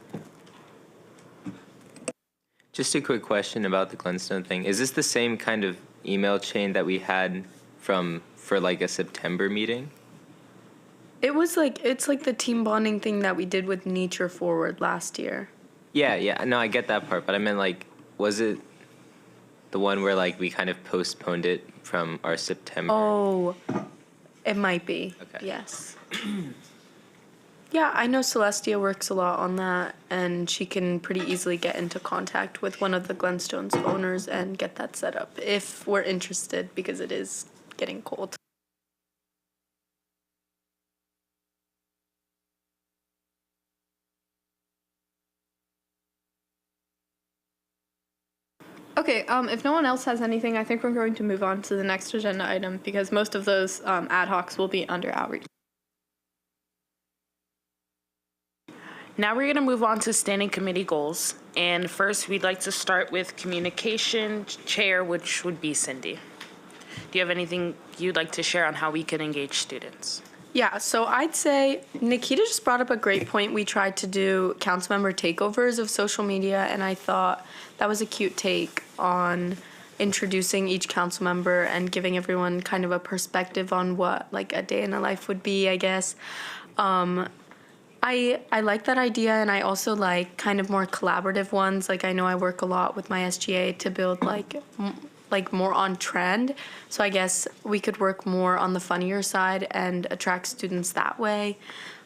Just a quick question about the Glenstone thing. Is this the same kind of email chain that we had for a September meeting? It's like the team bonding thing that we did with Nature Forward last year. Yeah, no, I get that part, but I meant was it the one where we kind of postponed it from our September? Oh, it might be. Okay. Yes. Yeah, I know Celestia works a lot on that, and she can pretty easily get into contact with one of the Glenstone's owners and get that set up if we're interested, because it is getting cold. Okay, if no one else has anything, I think we're going to move on to the next agenda item because most of those ad hocs will be under outreach. Now we're going to move on to standing committee goals. And first, we'd like to start with communication chair, which would be Cindy. Do you have anything you'd like to share on how we can engage students? Yeah, so I'd say Nikita just brought up a great point. We tried to do councilmember takeovers of social media, and I thought that was a cute take on introducing each council member and giving everyone kind of a perspective on what a day in a life would be, I guess. I like that idea, and I also like kind of more collaborative ones. I know I work a lot with my SGA to build more on trend. So I guess we could work more on the funnier side and attract students that way.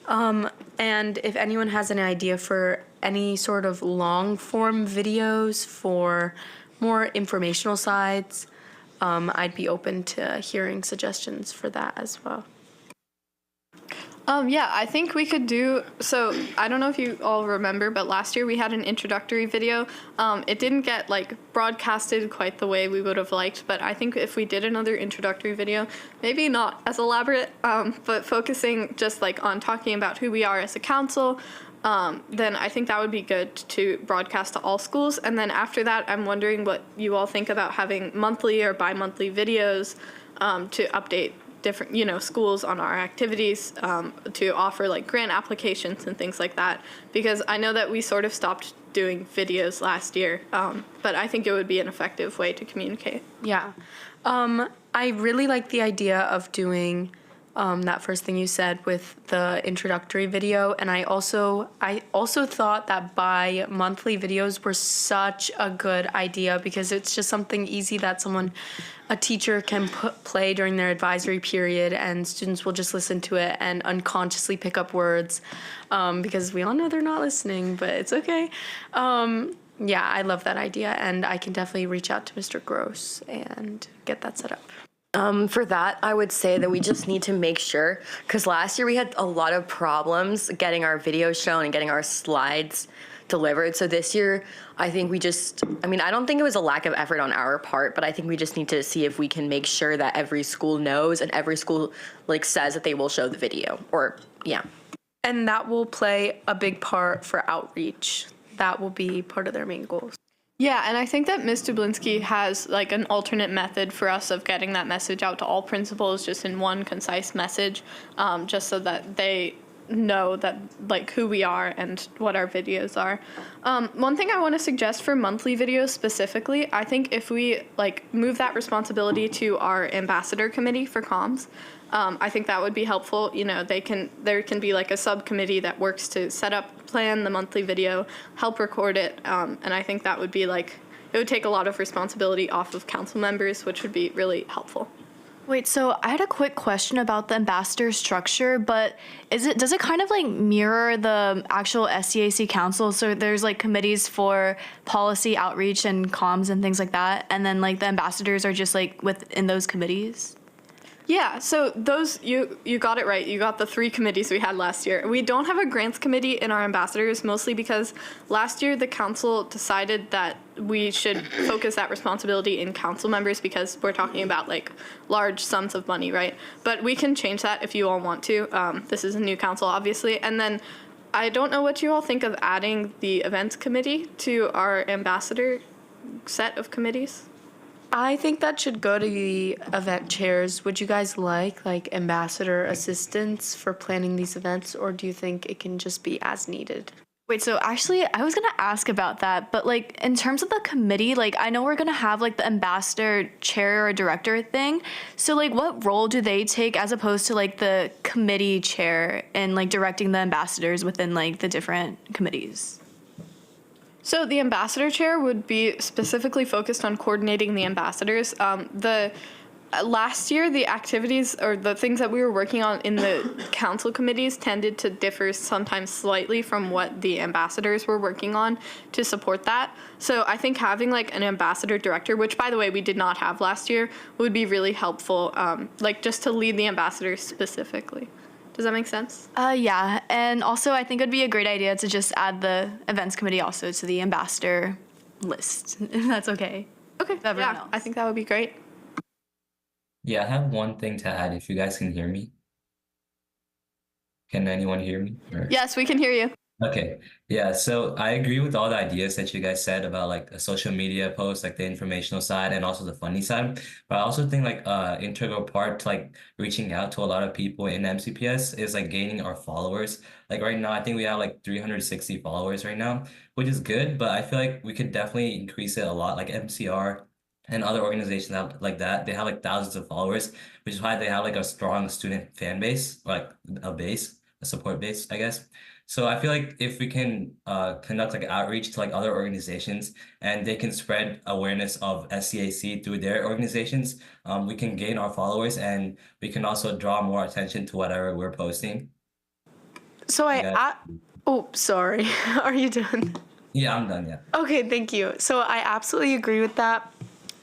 And if anyone has an idea for any sort of long form videos for more informational sides, I'd be open to hearing suggestions for that as well. Yeah, I think we could do, so I don't know if you all remember, but last year we had an introductory video. It didn't get broadcasted quite the way we would have liked, but I think if we did another introductory video, maybe not as elaborate, but focusing just on talking about who we are as a council, then I think that would be good to broadcast to all schools. And then after that, I'm wondering what you all think about having monthly or bi-monthly videos to update different, schools on our activities, to offer grant applications and things like that. Because I know that we sort of stopped doing videos last year, but I think it would be an effective way to communicate. Yeah. I really like the idea of doing that first thing you said with the introductory video, and I also thought that bi-monthly videos were such a good idea because it's just something easy that a teacher can play during their advisory period, and students will just listen to it and unconsciously pick up words, because we all know they're not listening, but it's okay. Yeah, I love that idea, and I can definitely reach out to Mr. Gross and get that set up. For that, I would say that we just need to make sure, because last year we had a lot of problems getting our videos shown and getting our slides delivered. So this year, I think I don't think it was a lack of effort on our part, but I think we just need to see if we can make sure that every school knows and every school says that they will show the video, or yeah. And that will play a big part for outreach. That will be part of their main goals. Yeah, and I think that Ms. Dublinsky has like an alternate method for us of getting that message out to all principals just in one concise message, just so that they know that like who we are and what our videos are. One thing I want to suggest for monthly videos specifically, I think if we like move that responsibility to our ambassador committee for comms, I think that would be helpful. You know, there can be like a subcommittee that works to set up, plan the monthly video, help record it, and I think that would be like, it would take a lot of responsibility off of council members, which would be really helpful. Wait, so I had a quick question about the ambassador structure, but does it kind of like mirror the actual SCAC council? So there's like committees for policy outreach and comms and things like that, and then like the ambassadors are just like within those committees? Yeah, so those, you got it right. You got the 3 committees we had last year. We don't have a grants committee in our ambassadors, mostly because last year the council decided that we should focus that responsibility in council members because we're talking about like large sums of money, right? But we can change that if you all want to. This is a new council, obviously. And then I don't know what you all think of adding the events committee to our ambassador set of committees. I think that should go to the event chairs. Would you guys like ambassador assistants for planning these events, or do you think it can just be as needed? Wait, so actually I was gonna ask about that, but like in terms of the committee, like I know we're gonna have like the ambassador chair or director thing. So like what role do they take as opposed to like the committee chair and like directing the ambassadors within like the different committees? So the ambassador chair would be specifically focused on coordinating the ambassadors. Last year, the activities or the things that we were working on in the council committees tended to differ sometimes slightly from what the ambassadors were working on to support that. So I think having like an ambassador director, which by the way, we did not have last year, would be really helpful, like just to lead the ambassadors specifically. Does that make sense? Yeah, and also I think it would be a great idea to just add the events committee also to the ambassador list, if that's okay. Okay, yeah, I think that would be great. Yeah, I have one thing to add if you guys can hear me. Can anyone hear me? Or- Yes, we can hear you. Okay, yeah, so I agree with all the ideas that you guys said about like a social media post, like the informational side and also the funny side. But I also think like integral part to like reaching out to a lot of people in MCPS is like gaining our followers. Like right now, I think we have like 360 followers right now, which is good, but I feel like we could definitely increase it a lot, like MCR and other organizations have like that. They have like thousands of followers, which is why they have like a strong student fan base, like a support base, I guess. So I feel like if we can conduct like outreach to like other organizations and they can spread awareness of SCAC through their organizations, we can gain our followers and we can also draw more attention to whatever we're posting. So oh, sorry. Are you done? Yeah, I'm done, yeah. Okay, thank you. So I absolutely agree with that.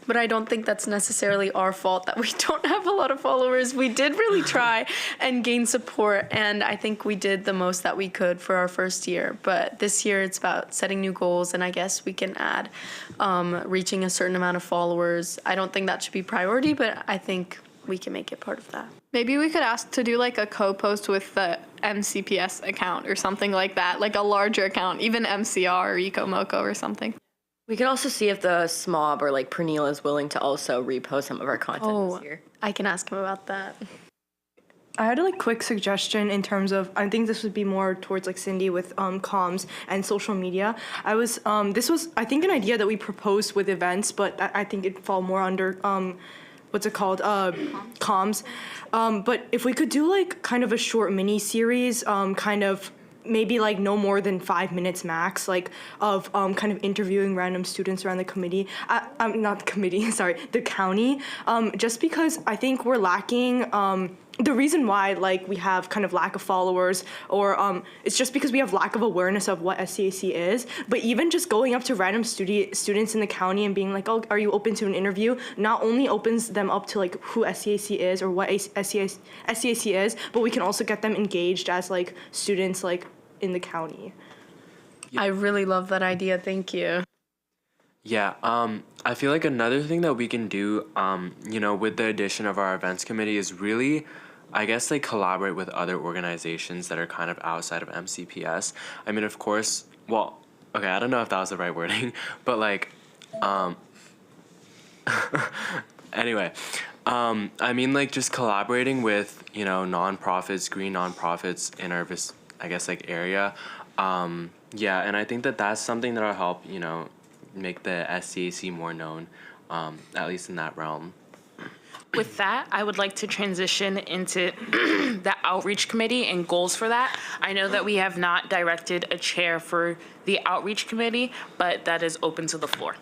But I don't think that's necessarily our fault that we don't have a lot of followers. We did really try and gain support, and I think we did the most that we could for our first year. But this year it's about setting new goals, and I guess we can add reaching a certain amount of followers. I don't think that should be priority, but I think we can make it part of that. Maybe we could ask to do like a co-post with the MCPS account or something like that, like a larger account, even MCR or EcoMoco or something. We could also see if the SMOB or like Pernille is willing to also repost some of our content this year. I can ask him about that. I had a like quick suggestion in terms of, I think this would be more towards like Cindy with comms and social media. This was I think an idea that we proposed with events, but I think it'd fall more under what's it called, comms. But if we could do like kind of a short mini series, kind of maybe like no more than 5 minutes max, like of kind of interviewing random students around the committee, not the committee, sorry, the county, just because I think we're lacking, the reason why like we have kind of lack of followers or it's just because we have lack of awareness of what SCAC is. But even just going up to random students in the county and being like, oh, are you open to an interview, not only opens them up to like who SCAC is or what SCAC is, but we can also get them engaged as like students like in the county. I really love that idea. Thank you. Yeah, I feel like another thing that we can do, you know, with the addition of our events committee is really, I guess, like collaborate with other organizations that are kind of outside of MCPS. I mean, of course, well, okay, I don't know if that was the right wording, but like Anyway, I mean, like, just collaborating with, you know, nonprofits, green nonprofits in our, I guess, like, area. Yeah, and I think that that's something that'll help, you know, make the SCAC more known, at least in that realm. With that, I would like to transition into the outreach committee and goals for that. I know that we have not directed a chair for the outreach committee, but that is open to the floor.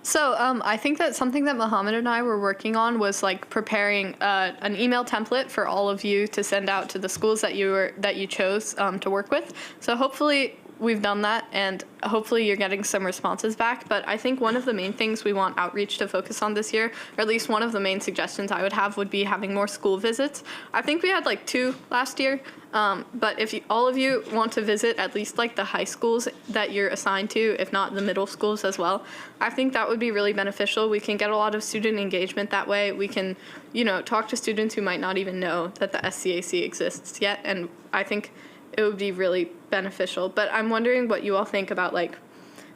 So I think that something that Mohammed and I were working on was like preparing an email template for all of you to send out to the schools that you chose to work with. So hopefully we've done that, and hopefully you're getting some responses back. But I think one of the main things we want outreach to focus on this year, or at least one of the main suggestions I would have, would be having more school visits. I think we had like 2 last year. But if all of you want to visit at least like the high schools that you're assigned to, if not the middle schools as well, I think that would be really beneficial. We can get a lot of student engagement that way. We can, you know, talk to students who might not even know that the SCAC exists yet. And I think it would be really beneficial. But I'm wondering what you all think about like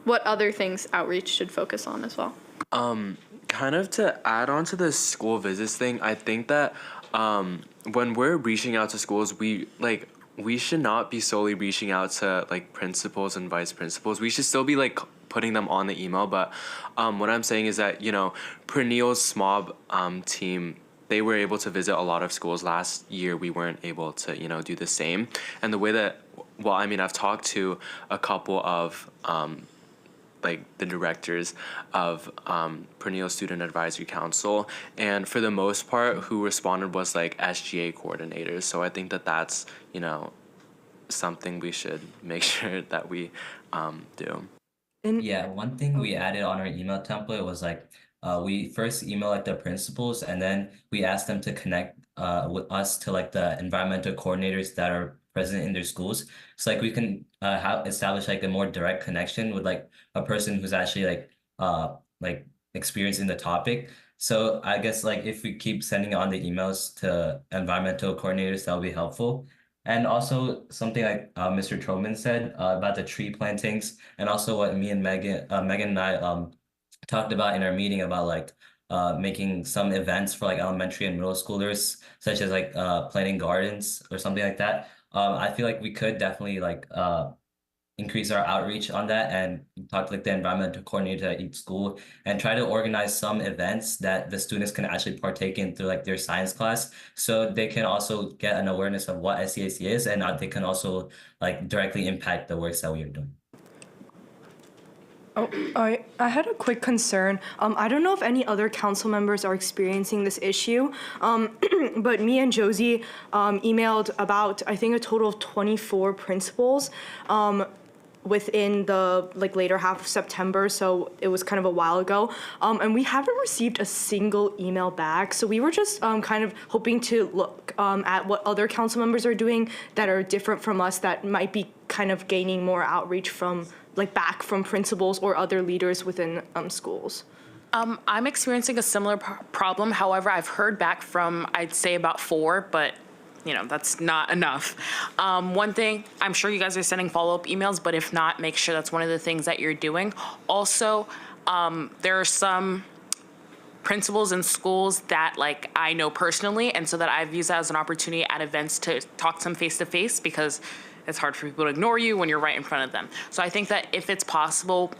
what other things outreach should focus on as well. Kind of to add on to the school visits thing, I think that when we're reaching out to schools, we should not be solely reaching out to like principals and vice principals. We should still be like putting them on the email. But what I'm saying is that, you know, Pernille's SMOB team, they were able to visit a lot of schools last year. We weren't able to, you know, do the same. And the way that, well, I mean, I've talked to a couple of like the directors of Pernille Student Advisory Council, and for the most part who responded was like SGA coordinators. So I think that that's, you know, something we should make sure that we do. Yeah, one thing we added on our email template was like we first email like the principals, and then we asked them to connect with us to like the environmental coordinators that are present in their schools. So like we can establish like a more direct connection with like a person who's actually like experienced in the topic. So I guess like if we keep sending on the emails to environmental coordinators, that'll be helpful. And also something like Mr. Troman said about the tree plantings, and also what me and Megan and I talked about in our meeting about like making some events for like elementary and middle schoolers, such as like planting gardens or something like that. I feel like we could definitely like increase our outreach on that and talk to like the environmental coordinator at each school and try to organize some events that the students can actually partake in through like their science class, so they can also get an awareness of what SCAC is, and they can also like directly impact the works that we are doing. Oh, I had a quick concern. I don't know if any other council members are experiencing this issue, but me and Josie emailed about, I think, a total of 24 principals within the like later half of September, so it was kind of a while ago, and we haven't received a single email back. So we were just kind of hoping to look at what other council members are doing that are different from us, that might be kind of gaining more outreach from like back from principals or other leaders within schools. I'm experiencing a similar problem. However, I've heard back from, I'd say, about 4, but you know, that's not enough. One thing, I'm sure you guys are sending follow-up emails, but if not, make sure that's one of the things that you're doing. Also, there are some principals in schools that like I know personally, and so that I've used that as an opportunity at events to talk to them face-to-face, because it's hard for people to ignore you when you're right in front of them. So I think that if it's possible,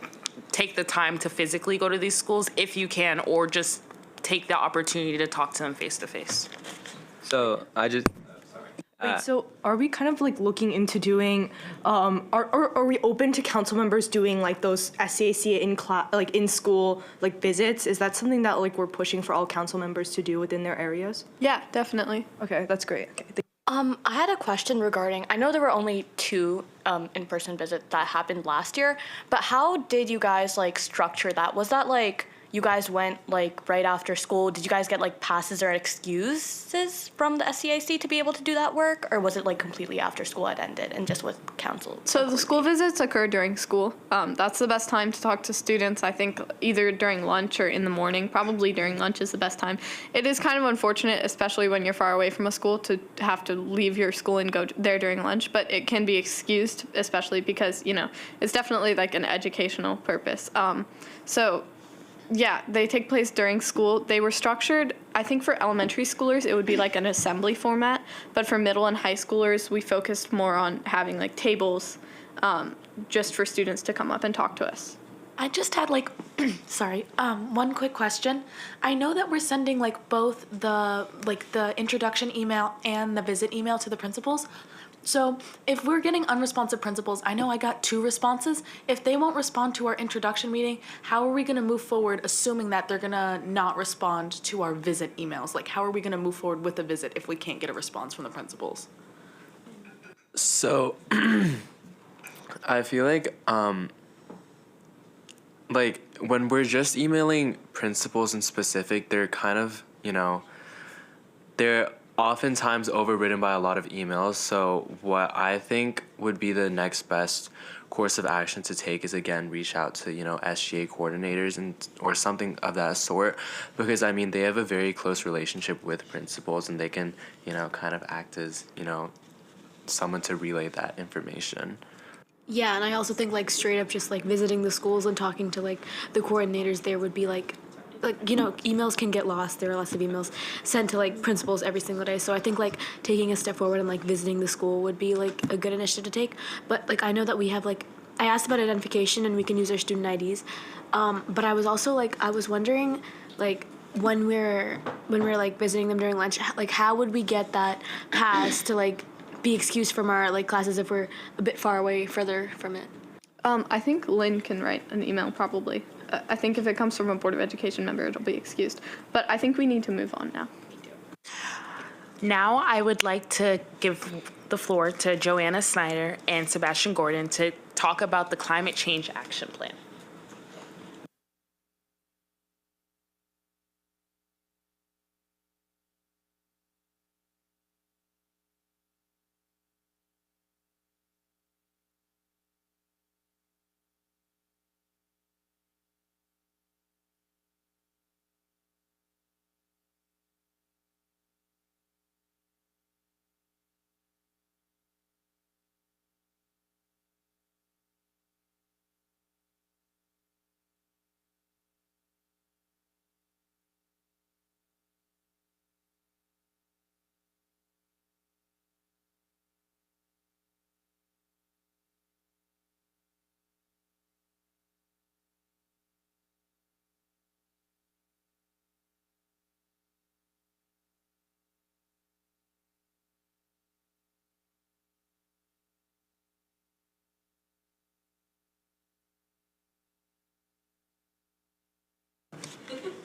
take the time to physically go to these schools if you can, or just take the opportunity to talk to them face-to-face. So I just... Wait, so are we kind of like looking into doing, are we open to council members doing like those SCAC in class, like in school, like visits? Is that something that like we're pushing for all council members to do within their areas? Yeah, definitely. Okay, that's great. Okay. I had a question regarding, I know there were only 2 in-person visits that happened last year, but how did you guys like structure that? Was that like you guys went like right after school. Did you guys get like passes or excuses from the SCAC to be able to do that work, or was it like completely after school had ended and just with council? So the school visits occur during school. That's the best time to talk to students. I think either during lunch or in the morning. Probably during lunch is the best time. It is kind of unfortunate, especially when you're far away from a school, to have to leave your school and go there during lunch, but it can be excused, especially because, you know, it's definitely like an educational purpose. So yeah, they take place during school. They were structured, I think for elementary schoolers, it would be like an assembly format, but for middle and high schoolers, we focused more on having like tables just for students to come up and talk to us. I just had like, sorry, one quick question. I know that we're sending like both the introduction email and the visit email to the principals. So if we're getting unresponsive principals, I know I got 2 responses. If they won't respond to our introduction meeting, how are we gonna move forward assuming that they're gonna not respond to our visit emails? Like, how are we gonna move forward with the visit if we can't get a response from the principals? So, I feel like when we're just emailing principals in specific, they're kind of, you know, they're oftentimes overridden by a lot of emails. So what I think would be the next best course of action to take is, again, reach out to, you know, SGA coordinators or something of that sort, because I mean they have a very close relationship with principals and they can, you know, kind of act as, you know, someone to relay that information. Yeah, and I also think like straight up just like visiting the schools and talking to like the coordinators there would be like, you know, emails can get lost. There are lots of emails sent to like principals every single day. So I think like taking a step forward and like visiting the school would be like a good initiative to take. But like I know that we have like, I asked about identification and we can use our student IDs. But I was also like, I was wondering like when we're like visiting them during lunch, like how would we get that pass to like be excused from our like classes if we're a bit far away further from it? I think Lynn can write an email probably. I think if it comes from a Board of Education member, it'll be excused. But I think we need to move on now. Now I would like to give the floor to Joanna Snyder and Sebastian Gordon to talk about the Climate Change Action Plan.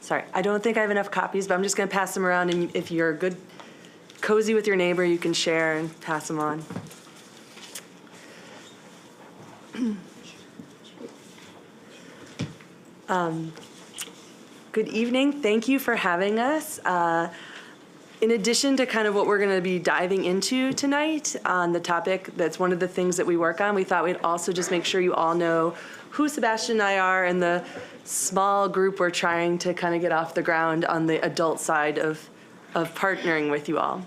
Sorry, I don't think I have enough copies, but I'm just going to pass them around, and if you're good, cozy with your neighbor, you can share and pass them on. Good evening. Thank you for having us. In addition to kind of what we're going to be diving into tonight on the topic, that's one of the things that we work on, we thought we'd also just make sure you all know who Sebastian and I are and the small group we're trying to kind of get off the ground on the adult side of partnering with you all.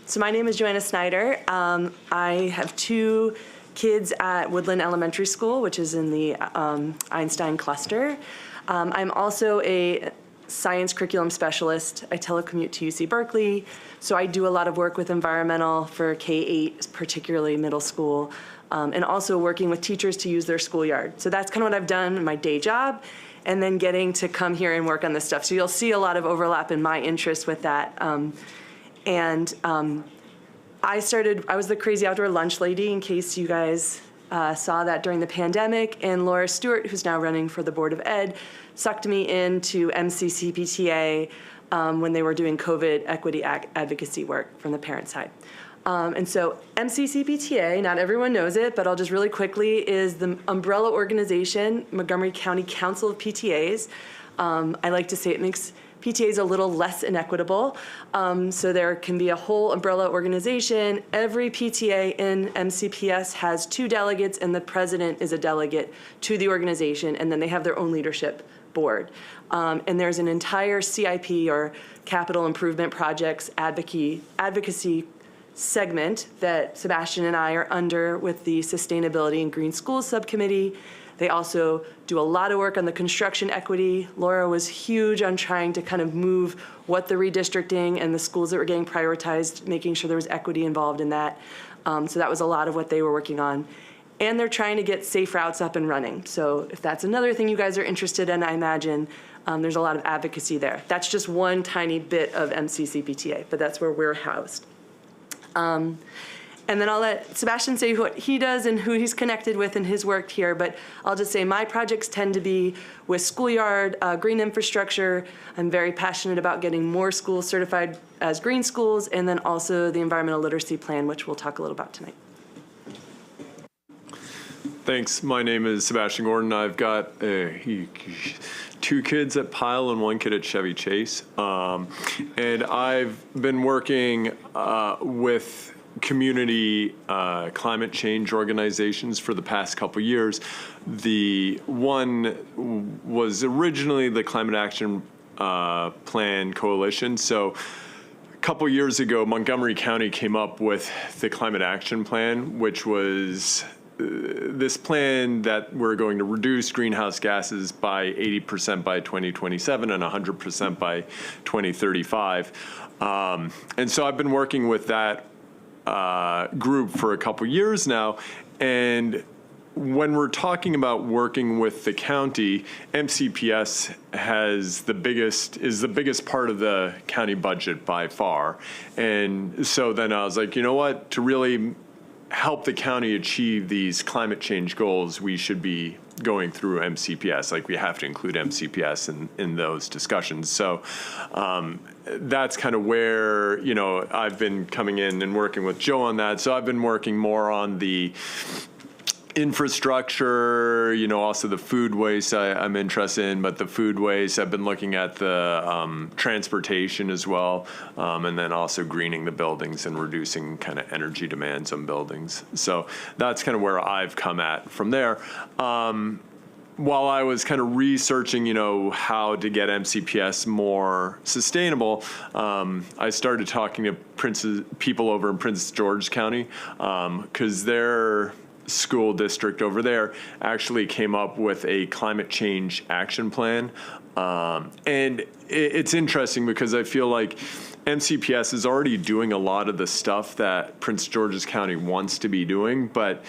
So my name is Joanna Snyder. I have 2 kids at Woodland Elementary School, which is in the Einstein cluster. I'm also a science curriculum specialist. I telecommute to UC Berkeley, so I do a lot of work with environmental for K-8, particularly middle school, and also working with teachers to use their schoolyard. So that's kind of what I've done in my day job, and then getting to come here and work on this stuff. So you'll see a lot of overlap in my interest with that. I was the crazy outdoor lunch lady, in case you guys saw that during the pandemic, and Laura Stewart, who's now running for the Board of Ed, sucked me into MCPS-MD when they were doing COVID equity advocacy work from the parent side. And so MCPS-MD, not everyone knows it, but I'll just really quickly, is the umbrella organization, Montgomery County Council of PTAs. I like to say it makes PTAs a little less inequitable. So there can be a whole umbrella organization. Every PTA in MCPS has 2 delegates, and the president is a delegate to the organization, and then they have their own leadership board. And there's an entire CIP, or Capital Improvement Projects advocacy segment that Sebastian and I are under with the Sustainability and Green Schools Subcommittee. They also do a lot of work on the construction equity. Laura was huge on trying to kind of move what the redistricting and the schools that were getting prioritized, making sure there was equity involved in that. So that was a lot of what they were working on. And they're trying to get safe routes up and running. So if that's another thing you guys are interested in, I imagine there's a lot of advocacy there. That's just one tiny bit of MCCPTA, but that's where we're housed. And then I'll let Sebastian say what he does and who he's connected with in his work here, but I'll just say my projects tend to be with schoolyard, green infrastructure. I'm very passionate about getting more schools certified as green schools, and then also the environmental literacy plan, which we'll talk a little about tonight. Thanks. My name is Sebastian Gordon. I've got 2 kids at Pyle and 1 kid at Chevy Chase. And I've been working with community climate change organizations for the past couple years. The one was originally the Climate Action Plan Coalition. So a couple years ago, Montgomery County came up with the Climate Action Plan, which was this plan that we're going to reduce greenhouse gases by 80% by 2027 and 100% by 2035. And so I've been working with that group for a couple years now. And when we're talking about working with the county, MCPS is the biggest part of the county budget by far. And so then I was like, you know what, to really help the county achieve these climate change goals, we should be going through MCPS. Like, we have to include MCPS in those discussions. So that's kind of where, you know, I've been coming in and working with Joe on that. So I've been working more on the infrastructure, you know, also the food waste I'm interested in, but the food waste, I've been looking at the transportation as well, and then also greening the buildings and reducing kind of energy demands on buildings. So that's kind of where I've come at from there. While I was kind of researching, you know, how to get MCPS more sustainable, I started talking to people over in Prince George County, because their school district over there actually came up with a climate change action plan. And it's interesting because I feel like MCPS is already doing a lot of the stuff that Prince George's County wants to be doing, but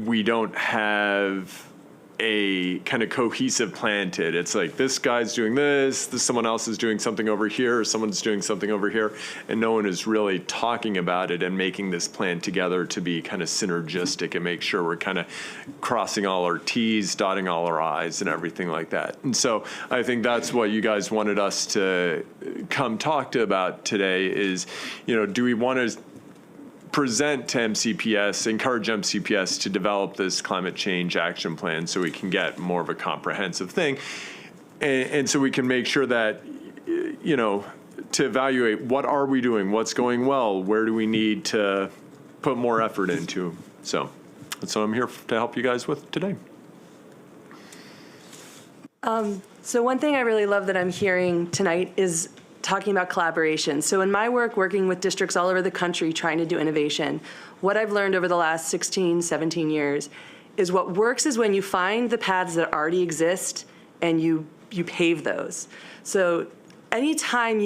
we don't have a kind of cohesive plan to it. It's like, this guy's doing this, someone else is doing something over here, or someone's doing something over here, and no one is really talking about it and making this plan together to be kind of synergistic and make sure we're kind of crossing all our T's, dotting all our I's, and everything like that. And so I think that's what you guys wanted us to come talk about today is, you know, do we want to present to MCPS, encourage MCPS to develop this climate change action plan so we can get more of a comprehensive thing. And so we can make sure that, you know, to evaluate what are we doing, what's going well, where do we need to put more effort into. So that's what I'm here to help you guys with today. So one thing I really love that I'm hearing tonight is talking about collaboration. So in my work, working with districts all over the country trying to do innovation, what I've learned over the last 16, 17 years is what works is when you find the paths that already exist and you pave those. So anytime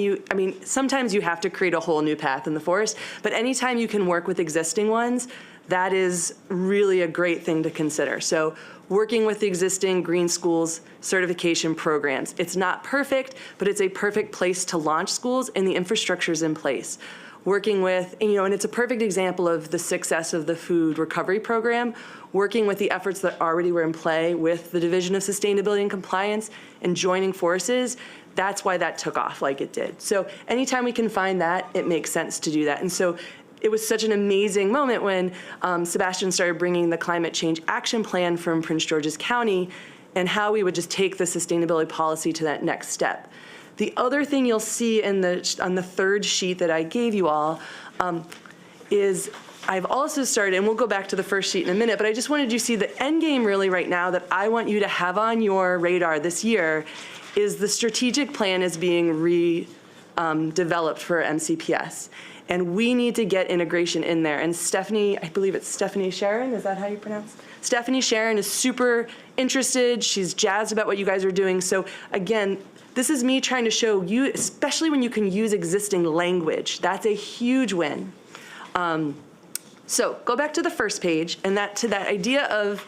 sometimes you have to create a whole new path in the forest, but anytime you can work with existing ones, that is really a great thing to consider. So working with the existing green schools certification programs. It's not perfect, but it's a perfect place to launch schools and the infrastructure's in place. Working with, and it's a perfect example of the success of the food recovery program, working with the efforts that already were in play with the Division of Sustainability and Compliance and joining forces. That's why that took off like it did. So anytime we can find that, it makes sense to do that. And so it was such an amazing moment when Sebastian started bringing the climate change action plan from Prince George's County, and how we would just take the sustainability policy to that next step. The other thing you'll see on the third sheet that I gave you all is I've also started, and we'll go back to the first sheet in a minute, but I just wanted you to see the end game really right now that I want you to have on your radar this year is the strategic plan is being developed for MCPS. And we need to get integration in there. And Stephanie, I believe it's Stephanie Sharon, is that how you pronounce it? Stephanie Sharon is super interested. She's jazzed about what you guys are doing. So again, this is me trying to show you, especially when you can use existing language. That's a huge win. So go back to the first page, and to that idea of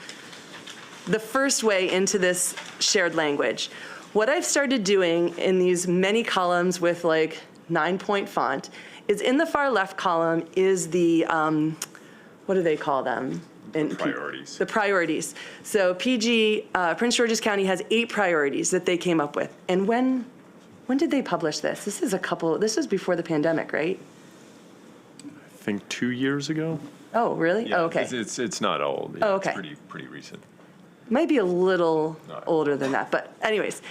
the first way into this shared language. What I've started doing in these many columns with like 9-point font is in the far left column is the, what do they call them? Priorities. The priorities. So PG, Prince George's County has 8 priorities that they came up with. And when did they publish this? This was before the pandemic, right? I think 2 years ago. Oh, really? Yeah, oh, okay. It's not old. Yeah, Oh, okay. It's pretty recent. Might be a little older than that, but anyways.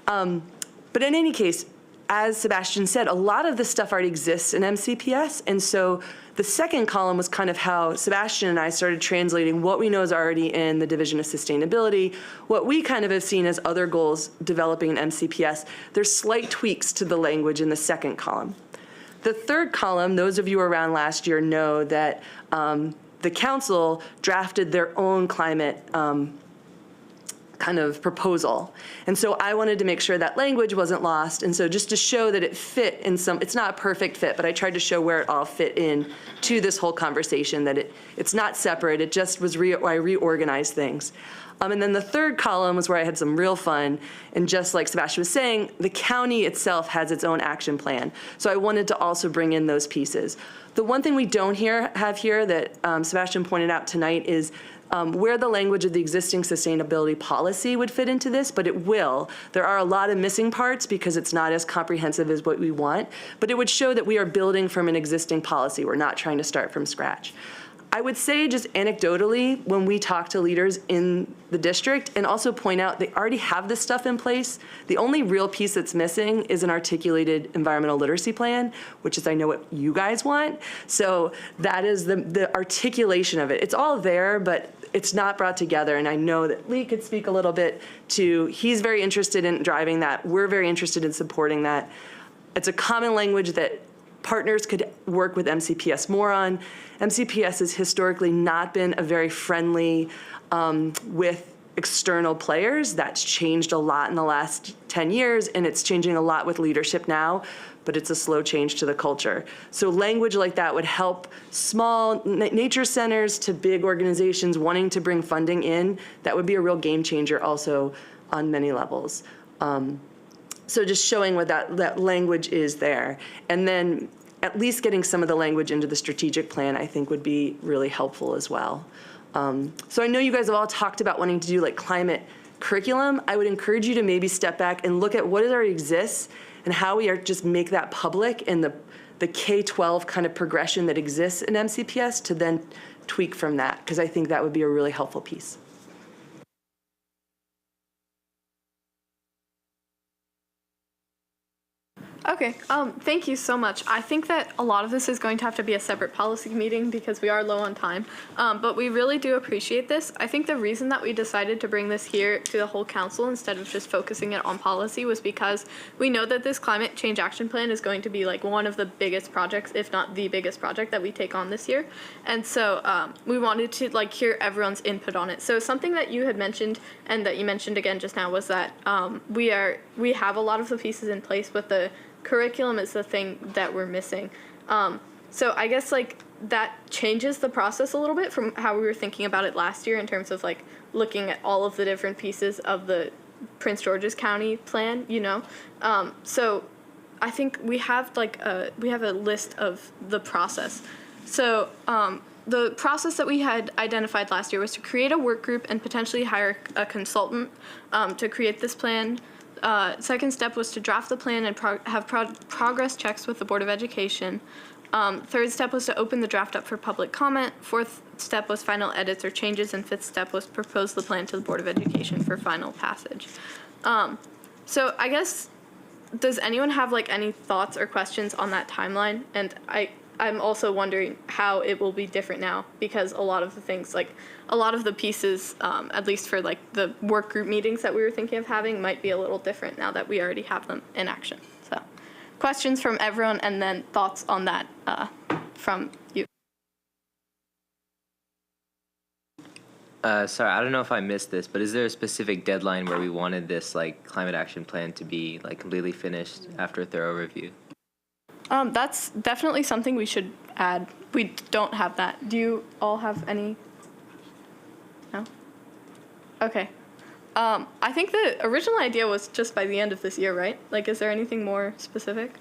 But in any case, as Sebastian said, a lot of this stuff already exists in MCPS, and so the second column was kind of how Sebastian and I started translating what we know is already in the Division of Sustainability, what we kind of have seen as other goals developing in MCPS. There's slight tweaks to the language in the second column. The third column, those of you around last year know that the council drafted their own climate kind of proposal. And so I wanted to make sure that language wasn't lost. And so just to show that it fit in it's not a perfect fit, but I tried to show where it all fit in to this whole conversation, that it's not separate, it just was I reorganized things. And then the third column was where I had some real fun. And just like Sebastian was saying, the county itself has its own action plan. So I wanted to also bring in those pieces. The one thing we don't have here that Sebastian pointed out tonight is where the language of the existing sustainability policy would fit into this, but it will. There are a lot of missing parts because it's not as comprehensive as what we want, but it would show that we are building from an existing policy. We're not trying to start from scratch. I would say just anecdotally, when we talk to leaders in the district and also point out they already have this stuff in place, the only real piece that's missing is an articulated environmental literacy plan, which is I know what you guys want. So that is the articulation of it. It's all there, but it's not brought together. And I know that Lee could speak a little bit to, he's very interested in driving that. We're very interested in supporting that. It's a common language that partners could work with MCPS more on. MCPS has historically not been a very friendly with external players. That's changed a lot in the last 10 years, and it's changing a lot with leadership now, but it's a slow change to the culture. So language like that would help small nature centers to big organizations wanting to bring funding in. That would be a real game changer also on many levels. So just showing what that language is there. And then at least getting some of the language into the strategic plan, I think would be really helpful as well. So I know you guys have all talked about wanting to do like climate curriculum. I would encourage you to maybe step back and look at what already exists and how we are just make that public and the K-12 kind of progression that exists in MCPS to then tweak from that, because I think that would be a really helpful piece. Okay, thank you so much. I think that a lot of this is going to have to be a separate policy meeting because we are low on time, but we really do appreciate this. I think the reason that we decided to bring this here to the whole council instead of just focusing it on policy was because we know that this climate change action plan is going to be like one of the biggest projects, if not the biggest project that we take on this year. And so we wanted to like hear everyone's input on it. So something that you had mentioned and that you mentioned again just now was that we have a lot of the pieces in place, but the curriculum is the thing that we're missing. So I guess like that changes the process a little bit from how we were thinking about it last year in terms of like looking at all of the different pieces of the Prince George's County plan, you know? So I think we have like a list of the process. So the process that we had identified last year was to create a work group and potentially hire a consultant to create this plan. Second step was to draft the plan and have progress checks with the Board of Education. Third step was to open the draft up for public comment. Fourth step was final edits or changes, and fifth step was propose the plan to the Board of Education for final passage. So I guess, does anyone have like any thoughts or questions on that timeline? And I'm also wondering how it will be different now, because a lot of the things, like a lot of the pieces, at least for like the work group meetings that we were thinking of having, might be a little different now that we already have them in action. So questions from everyone, and then thoughts on that from you. Sorry, I don't know if I missed this, but is there a specific deadline where we wanted this like climate action plan to be like completely finished after a thorough review? That's definitely something we should add. We don't have that. Do you all have any? No? Okay. I think the original idea was just by the end of this year, right? Like, is there anything more specific?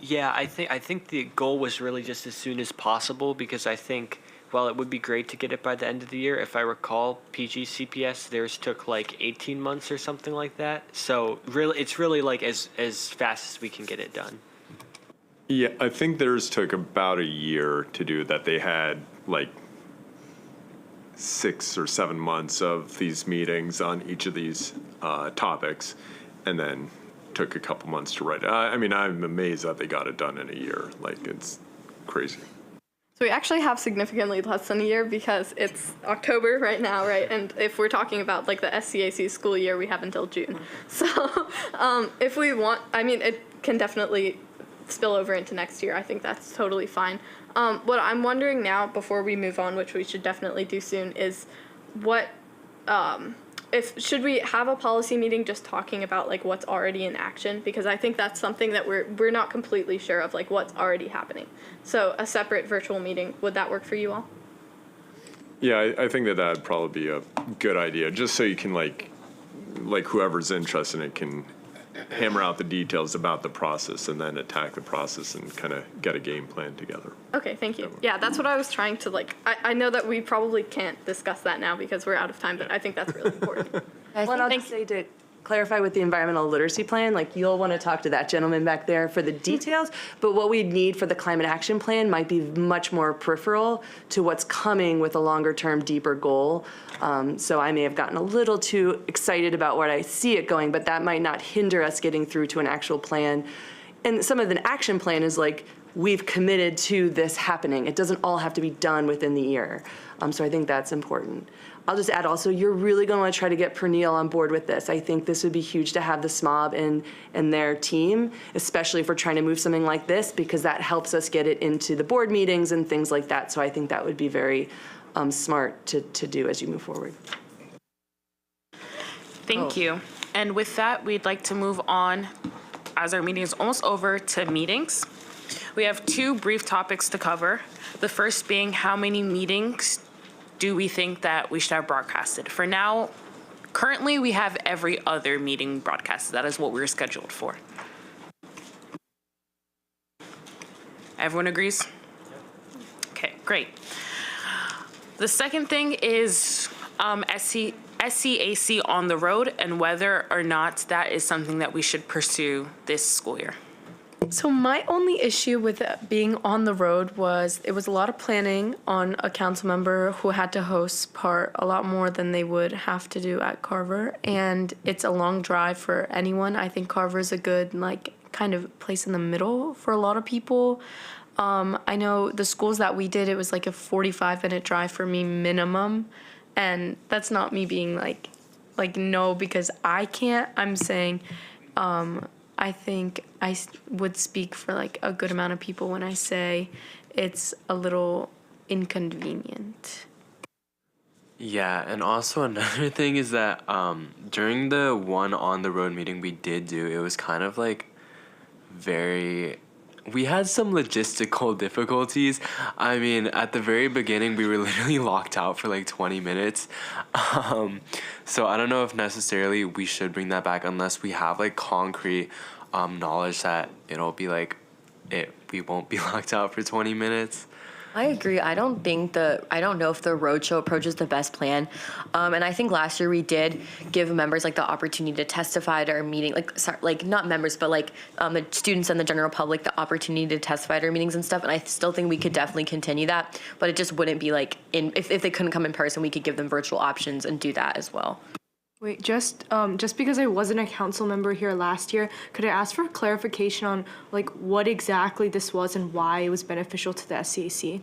Yeah, I think the goal was really just as soon as possible, because I think while it would be great to get it by the end of the year, if I recall, PGCPS, theirs took like 18 months or something like that. So really, it's really like as fast as we can get it done. Yeah, I think theirs took about a year to do that. They had like 6 or 7 months of these meetings on each of these topics, and then took a couple months to write it. I mean, I'm amazed that they got it done in a year. Like, it's crazy. So we actually have significantly less than a year, because it's October right now, right? And if we're talking about like the SCAC school year, we have until June. So if we want, I mean, it can definitely spill over into next year. I think that's totally fine. What I'm wondering now, before we move on, which we should definitely do soon, is what, should we have a policy meeting just talking about like what's already in action? Because I think that's something that we're not completely sure of, like what's already happening. So a separate virtual meeting, would that work for you all? Yeah, I think that'd probably be a good idea, just so you can like whoever's interested in it can hammer out the details about the process and then attack the process and kind of get a game plan together. Okay, thank you. Yeah, that's what I was trying to like, I know that we probably can't discuss that now because we're out of time, but I think that's really important. I'll just say, to clarify with the environmental literacy plan, like you'll want to talk to that gentleman back there for the details, but what we need for the climate action plan might be much more peripheral to what's coming with a longer term, deeper goal. So I may have gotten a little too excited about where I see it going, but that might not hinder us getting through to an actual plan. And some of an action plan is like, we've committed to this happening. It doesn't all have to be done within the year. So I think that's important. I'll just add also, you're really going to want to try to get Pernille on board with this. I think this would be huge to have the SMOB and their team, especially if we're trying to move something like this, because that helps us get it into the board meetings and things like that. So I think that would be very smart to do as you move forward. Thank you. And with that, we'd like to move on, as our meeting is almost over, to meetings. We have 2 brief topics to cover. The first being, how many meetings do we think that we should have broadcasted? For now, currently we have every other meeting broadcasted. That is what we're scheduled for. Everyone agrees? Okay, great. The second thing is SCAC on the road, and whether or not that is something that we should pursue this school year. So my only issue with it being on the road was it was a lot of planning on a council member who had to host part a lot more than they would have to do at Carver, and it's a long drive for anyone. I think Carver is a good like kind of place in the middle for a lot of people. I know the schools that we did, it was like a 45-minute drive for me minimum, and that's not me being like no because I can't. I'm saying I think I would speak for like a good amount of people when I say it's a little inconvenient. Yeah, and also another thing is that during the one on the road meeting we did do, it was kind of like we had some logistical difficulties. I mean, at the very beginning, we were literally locked out for like 20 minutes. So I don't know if necessarily we should bring that back unless we have like concrete knowledge that it'll be like, we won't be locked out for 20 minutes. I agree. I don't know if the roadshow approach is the best plan. And I think last year we did give members like the opportunity to testify at our meeting, like not members, but like the students and the general public the opportunity to testify at our meetings and stuff. And I still think we could definitely continue that, but it just wouldn't be like if they couldn't come in person, we could give them virtual options and do that as well. Wait, just because I wasn't a council member here last year, could I ask for clarification on like what exactly this was and why it was beneficial to the SCAC?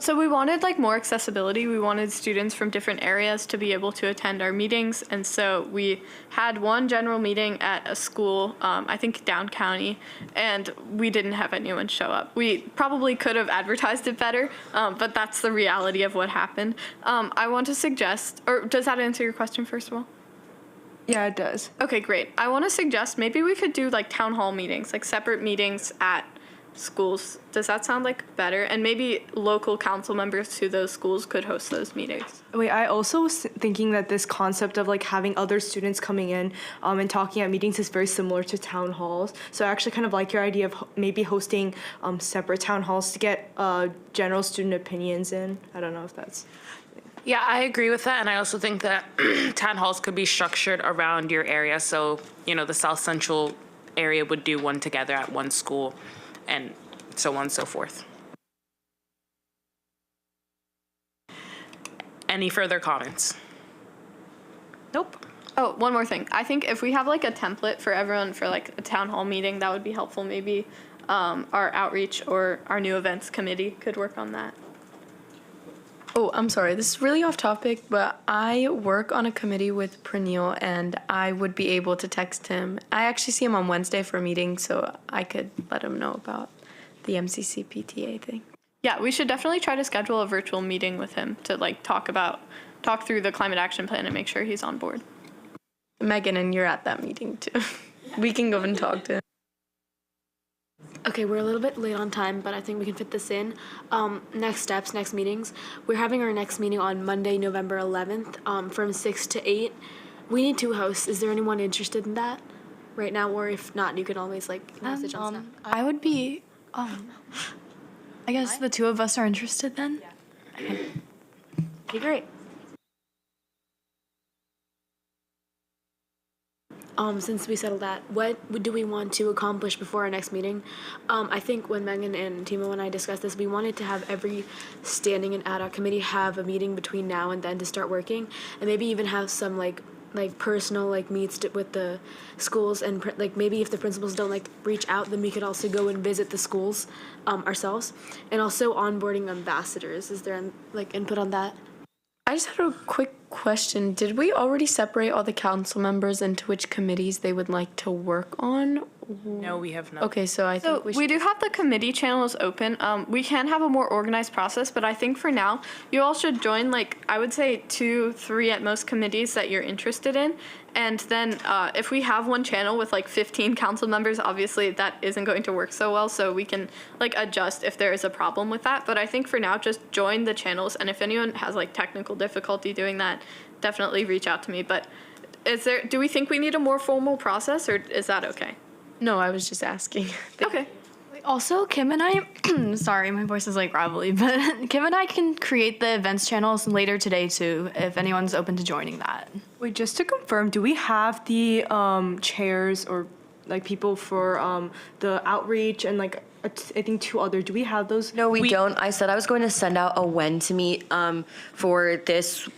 So we wanted like more accessibility. We wanted students from different areas to be able to attend our meetings, and so we had one general meeting at a school, I think down county, and we didn't have anyone show up. We probably could have advertised it better, but that's the reality of what happened. I want to suggest, or does that answer your question first of all? Yeah, it does. Okay, great. I want to suggest maybe we could do like town hall meetings, like separate meetings at schools. Does that sound like better? And maybe local council members to those schools could host those meetings. Wait, I also was thinking that this concept of like having other students coming in and talking at meetings is very similar to town halls. So I actually kind of like your idea of maybe hosting separate town halls to get general student opinions in. I don't know if that's... Yeah, I agree with that, and I also think that town halls could be structured around your area. So, the South Central area would do one together at one school, and so on and so forth. Any further comments? Nope. Oh, one more thing. I think if we have like a template for everyone for like a town hall meeting, that would be helpful. Maybe our outreach or our new events committee could work on that. Oh, I'm sorry. This is really off topic, but I work on a committee with Praneel, and I would be able to text him. I actually see him on Wednesday for a meeting, so I could let him know about the MCCPTA thing. Yeah, we should definitely try to schedule a virtual meeting with him to like talk through the climate action plan and make sure he's on board. Megan, and you're at that meeting too. We can go and talk to him. Okay, we're a little bit late on time, but I think we can fit this in. Next steps, next meetings. We're having our next meeting on Monday, November 11th, from 6 to 8. We need 2 hosts. Is there anyone interested in that right now? Or if not, you can always message on stuff. I would be, I guess the 2 of us are interested then? Yeah. Okay, great. Since we settled that, what do we want to accomplish before our next meeting? I think when Megan and Timo and I discussed this, we wanted to have every standing and ad hoc committee have a meeting between now and then to start working, and maybe even have some like personal meets with the schools, and maybe if the principals don't reach out, then we could also go and visit the schools ourselves, and also onboarding ambassadors. Is there input on that? I just had a quick question. Did we already separate all the council members into which committees they would like to work on? No, we have not. Okay, so I think we do have the committee channels open. We can have a more organized process, but I think for now, you all should join, I would say 2, 3 at most committees that you're interested in. And then if we have one channel with 15 council members, obviously that isn't going to work so well, so we can adjust if there is a problem with that. But I think for now, just join the channels, and if anyone has technical difficulty doing that, definitely reach out to me. But do we think we need a more formal process, or is that okay? No, I was just asking. Okay. Also, Kim and I, sorry, my voice is gravelly, but Kim and I can create the events channels later today too, if anyone's open to joining that. Wait, just to confirm, do we have the chairs or people for the outreach and I think 2 other? Do we have those? No, we don't. I said I was going to send out a when to meet for this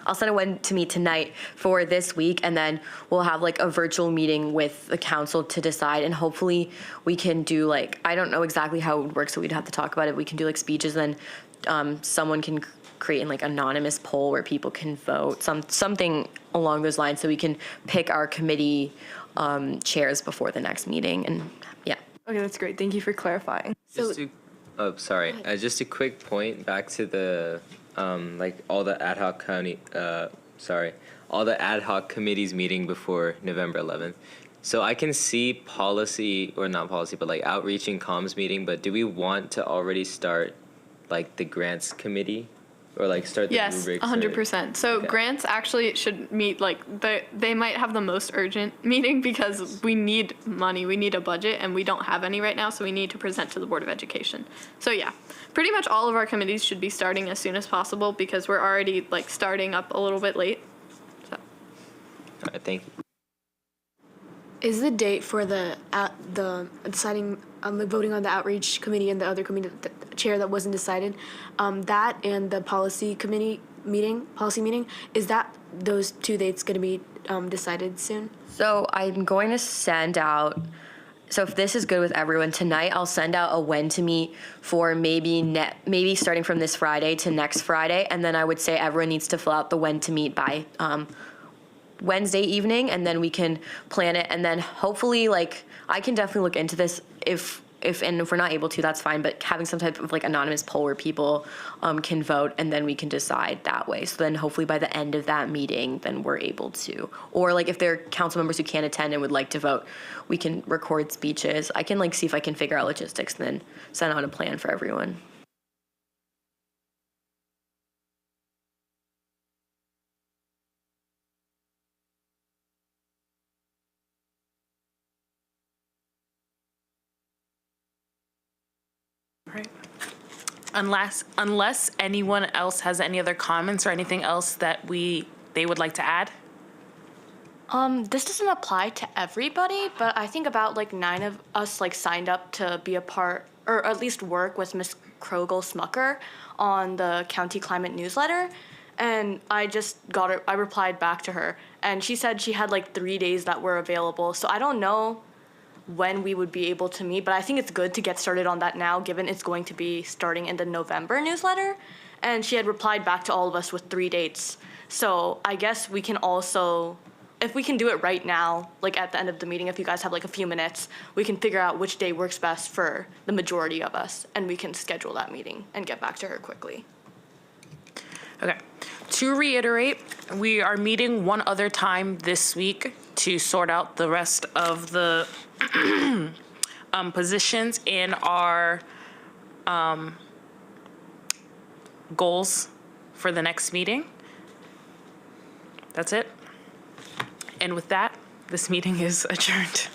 I'll send a when to meet tonight for this week, and then we'll have a virtual meeting with the council to decide, and hopefully we can do I don't know exactly how it would work, so we'd have to talk about it. We can do speeches, then someone can create an anonymous poll where people can vote, something along those lines, so we can pick our committee chairs before the next meeting, and yeah. Okay, that's great. Thank you for clarifying. Just a quick point back to the all the ad hoc all the ad hoc committees meeting before November 11th. So I can see policy, or not policy, but outreach and comms meeting, but do we want to already start the grants committee or like start the Yes, rubrics? 100%. So Okay. grants actually should meet like they might have the most urgent meeting because we need money, we need a budget, and we don't have any right now, so we need to present to the Board of Education. So yeah, pretty much all of our committees should be starting as soon as possible because we're already like starting up a little bit late. So. All right, thank you. Is the date for the deciding the voting on the outreach committee and the other committee the chair that wasn't decided, that and the policy meeting, is that those two dates going to be decided soon? So I'm going to send out, so if this is good with everyone, tonight I'll send out a when to meet for maybe starting from this Friday to next Friday, and then I would say everyone needs to fill out the when to meet by Wednesday evening, and then we can plan it, and then hopefully, like, I can definitely look into this if we're not able to, that's fine, but having some type of like anonymous poll where people can vote, and then we can decide that way. So then hopefully by the end of that meeting, then we're able to, or like if there are council members who can't attend and would like to vote, we can record speeches. I can like see if I can figure out logistics and then send out a plan for everyone. Right. Unless anyone else has any other comments or anything else that they would like to add. This doesn't apply to everybody, but I think about like 9 of us like signed up to be a part, or at least work with Miss Krogel Smucker on the county climate newsletter. And I replied back to her, and she said she had like 3 days that were available. So I don't know when we would be able to meet, but I think it's good to get started on that now, given it's going to be starting in the November newsletter. And she had replied back to all of us with 3 dates. So I guess we can also, if we can do it right now, like at the end of the meeting, if you guys have like a few minutes, we can figure out which day works best for the majority of us, and we can schedule that meeting and get back to her quickly. Okay. To reiterate, we are meeting one other time this week to sort out the rest of the positions in our goals for the next meeting. That's it. And with that, this meeting is adjourned.